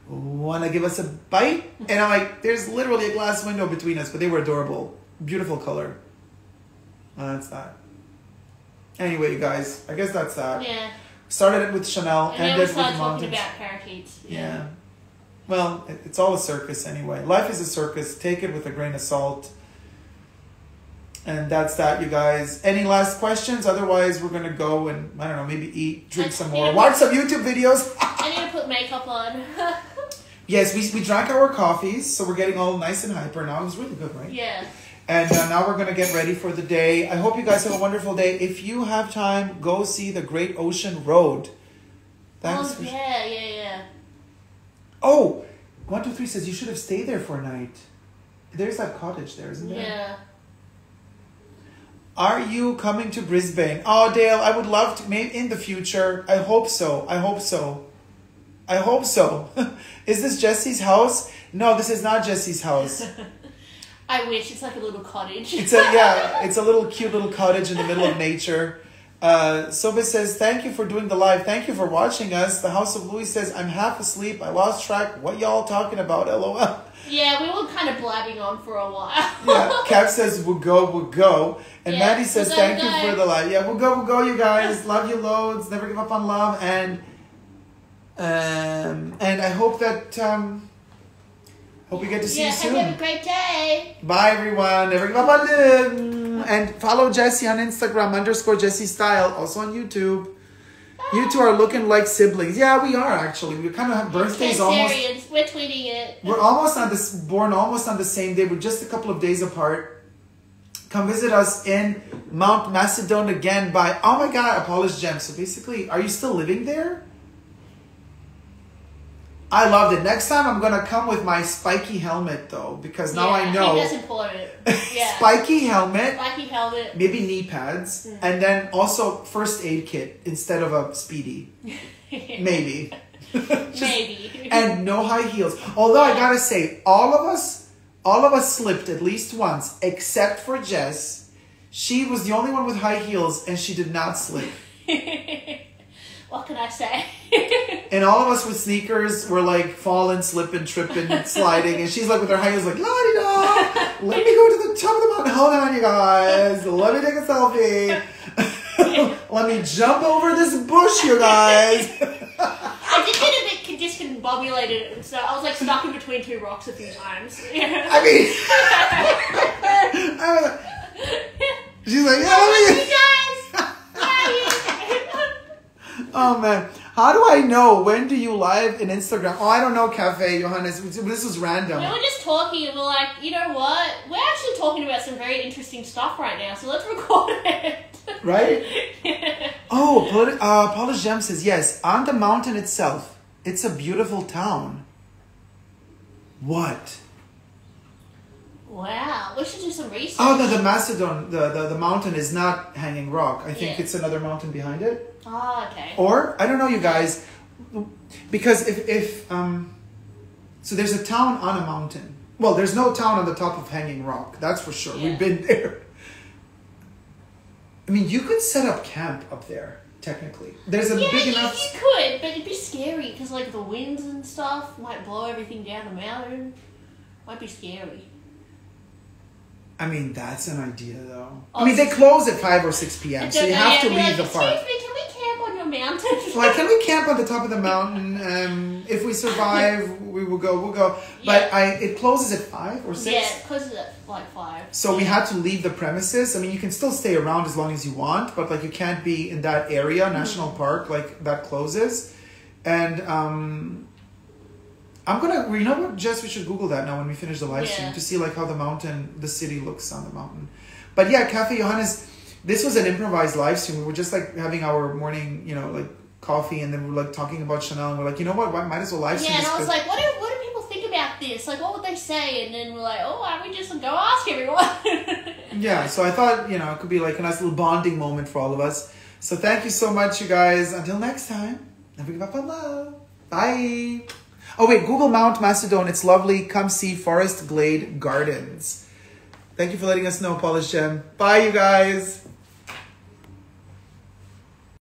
Want to give us a bite? And I'm like, there's literally a glass window between us, but they were adorable. Beautiful color. That's that. Anyway, you guys, I guess that's that. Yeah. Started it with Chanel, and ended we with started the talking mountains. about parakeets. Yeah. Well, it's all a circus anyway. Life is a circus. Take it with a grain of salt. And that's that, you guys. Any last questions? Otherwise, we're going to go and, I don't know, maybe eat, drink some more, watch some YouTube videos. I need to put makeup on. Yes, we drank our coffees, so we're getting all nice and hyper now. It was really good, right? Yeah. And now we're going to get ready for the day. I hope you guys have a wonderful day. If you have time, go see the Great Ocean Road. Thanks. Oh, yeah. Oh, 123 says you should have stayed there for a night. There's that cottage there, isn't there? Yeah. Are you coming to Brisbane? Oh, Dale, I would love to. Maybe in the future. I hope so. Is this Jesse's house? No, this is not Jesse's house. I wish. It's like a little cottage. It's a little cute little cottage in the middle of nature. Sobe says, thank you for doing the live. Thank you for watching us. The House of Louis says, I'm half asleep. I lost track. What y'all talking about? LOL. Yeah, we were kind of blabbing on for a while. Yeah, Kev says, we'll go. And yeah, Maddie says, thank you for the live. Yeah, we'll go, you guys. Love you loads. Never give up on love. And I hope that, hope we get to see you soon. Have a great day. Bye, everyone. Never give up on love. And follow Jessie on Instagram, _Jessie Style. Also on YouTube. You two are looking like siblings. Yeah, we are actually. We kind of have birthdays almost. We're tweeting it. We're almost born almost on the same day. We're just a couple of days apart. Come visit us in Mount Macedon again by, oh my God, Apollo's Gem. So basically, are you still living there? I loved it. Next time I'm going to come with my spiky helmet though, because now I know. I think that's important. Yeah. Spiky helmet. Maybe knee pads. And then also first aid kit instead of a speedy. Maybe. Maybe. And no high heels. Although I gotta say, all of us slipped at least once, except for Jess. She was the only one with high heels and she did not slip. What can I say? And all of us with sneakers were like falling, slipping, tripping, sliding. And she's like with her high heels like, la-di-da, let me go to the top of the mountain. Hold on, you guys. Let me take a selfie. Let me jump over this bush, you guys. I did get a bit discombobulated, so I was like stuck in between two rocks a few times. I mean, she's like, you guys. Oh man, how do I know? When do you live in Instagram? Oh, I don't know, Cafe Johannes. This is random. We were just talking and we're like, you know what? We're actually talking about some very interesting stuff right now, so let's record it. Right? Yeah. Oh, Paula's Gem says, yes, on the mountain itself, it's a beautiful town. What? Wow, we should do some research. Oh, no, the Macedon, the mountain is not Hanging Rock. I think it's another mountain behind it. Oh, okay. Or, I don't know, you guys, because so there's a town on a mountain. Well, there's no town on the top of Hanging Rock, that's for sure. Yeah. We've been there. I mean, you could set up camp up there, technically. There's a big enough... you could, but it'd be scary, because like the winds and stuff might blow everything down the mountain. Might be scary. I mean, that's an idea, though. I mean, they close at 5 or 6 p.m., so you have to leave the park. Excuse me, can we camp on a mountain. Like, can we camp on the top of the mountain? If we survive, we'll go. But it closes at 5 or 6? Yeah, it closes at like 5. So we had to leave the premises. I mean, you can still stay around as long as you want, but like you can't be in that area, National Park, like that closes. And I'm gonna, you know what, Jess, we should Google that now when we finish the live stream to see like how the city looks on the mountain. But yeah, Cafe Johannes, this was an improvised live stream. We were just like having our morning, like coffee, and then we were like talking about Chanel, and we're like, you know what, might as well live stream this. Yeah, and I was like, what do people think about this? Like, what would they say? And then we're like, oh, why don't we just go ask everyone? Yeah, so I thought, it could be like a nice little bonding moment for all of us. So thank you so much, you guys. Until next time, never give up on love. Bye. Oh wait, Google Mount Macedon. It's lovely. Come see Forest Glade Gardens. Thank you for letting us know, Polish Gem. Bye, you guys.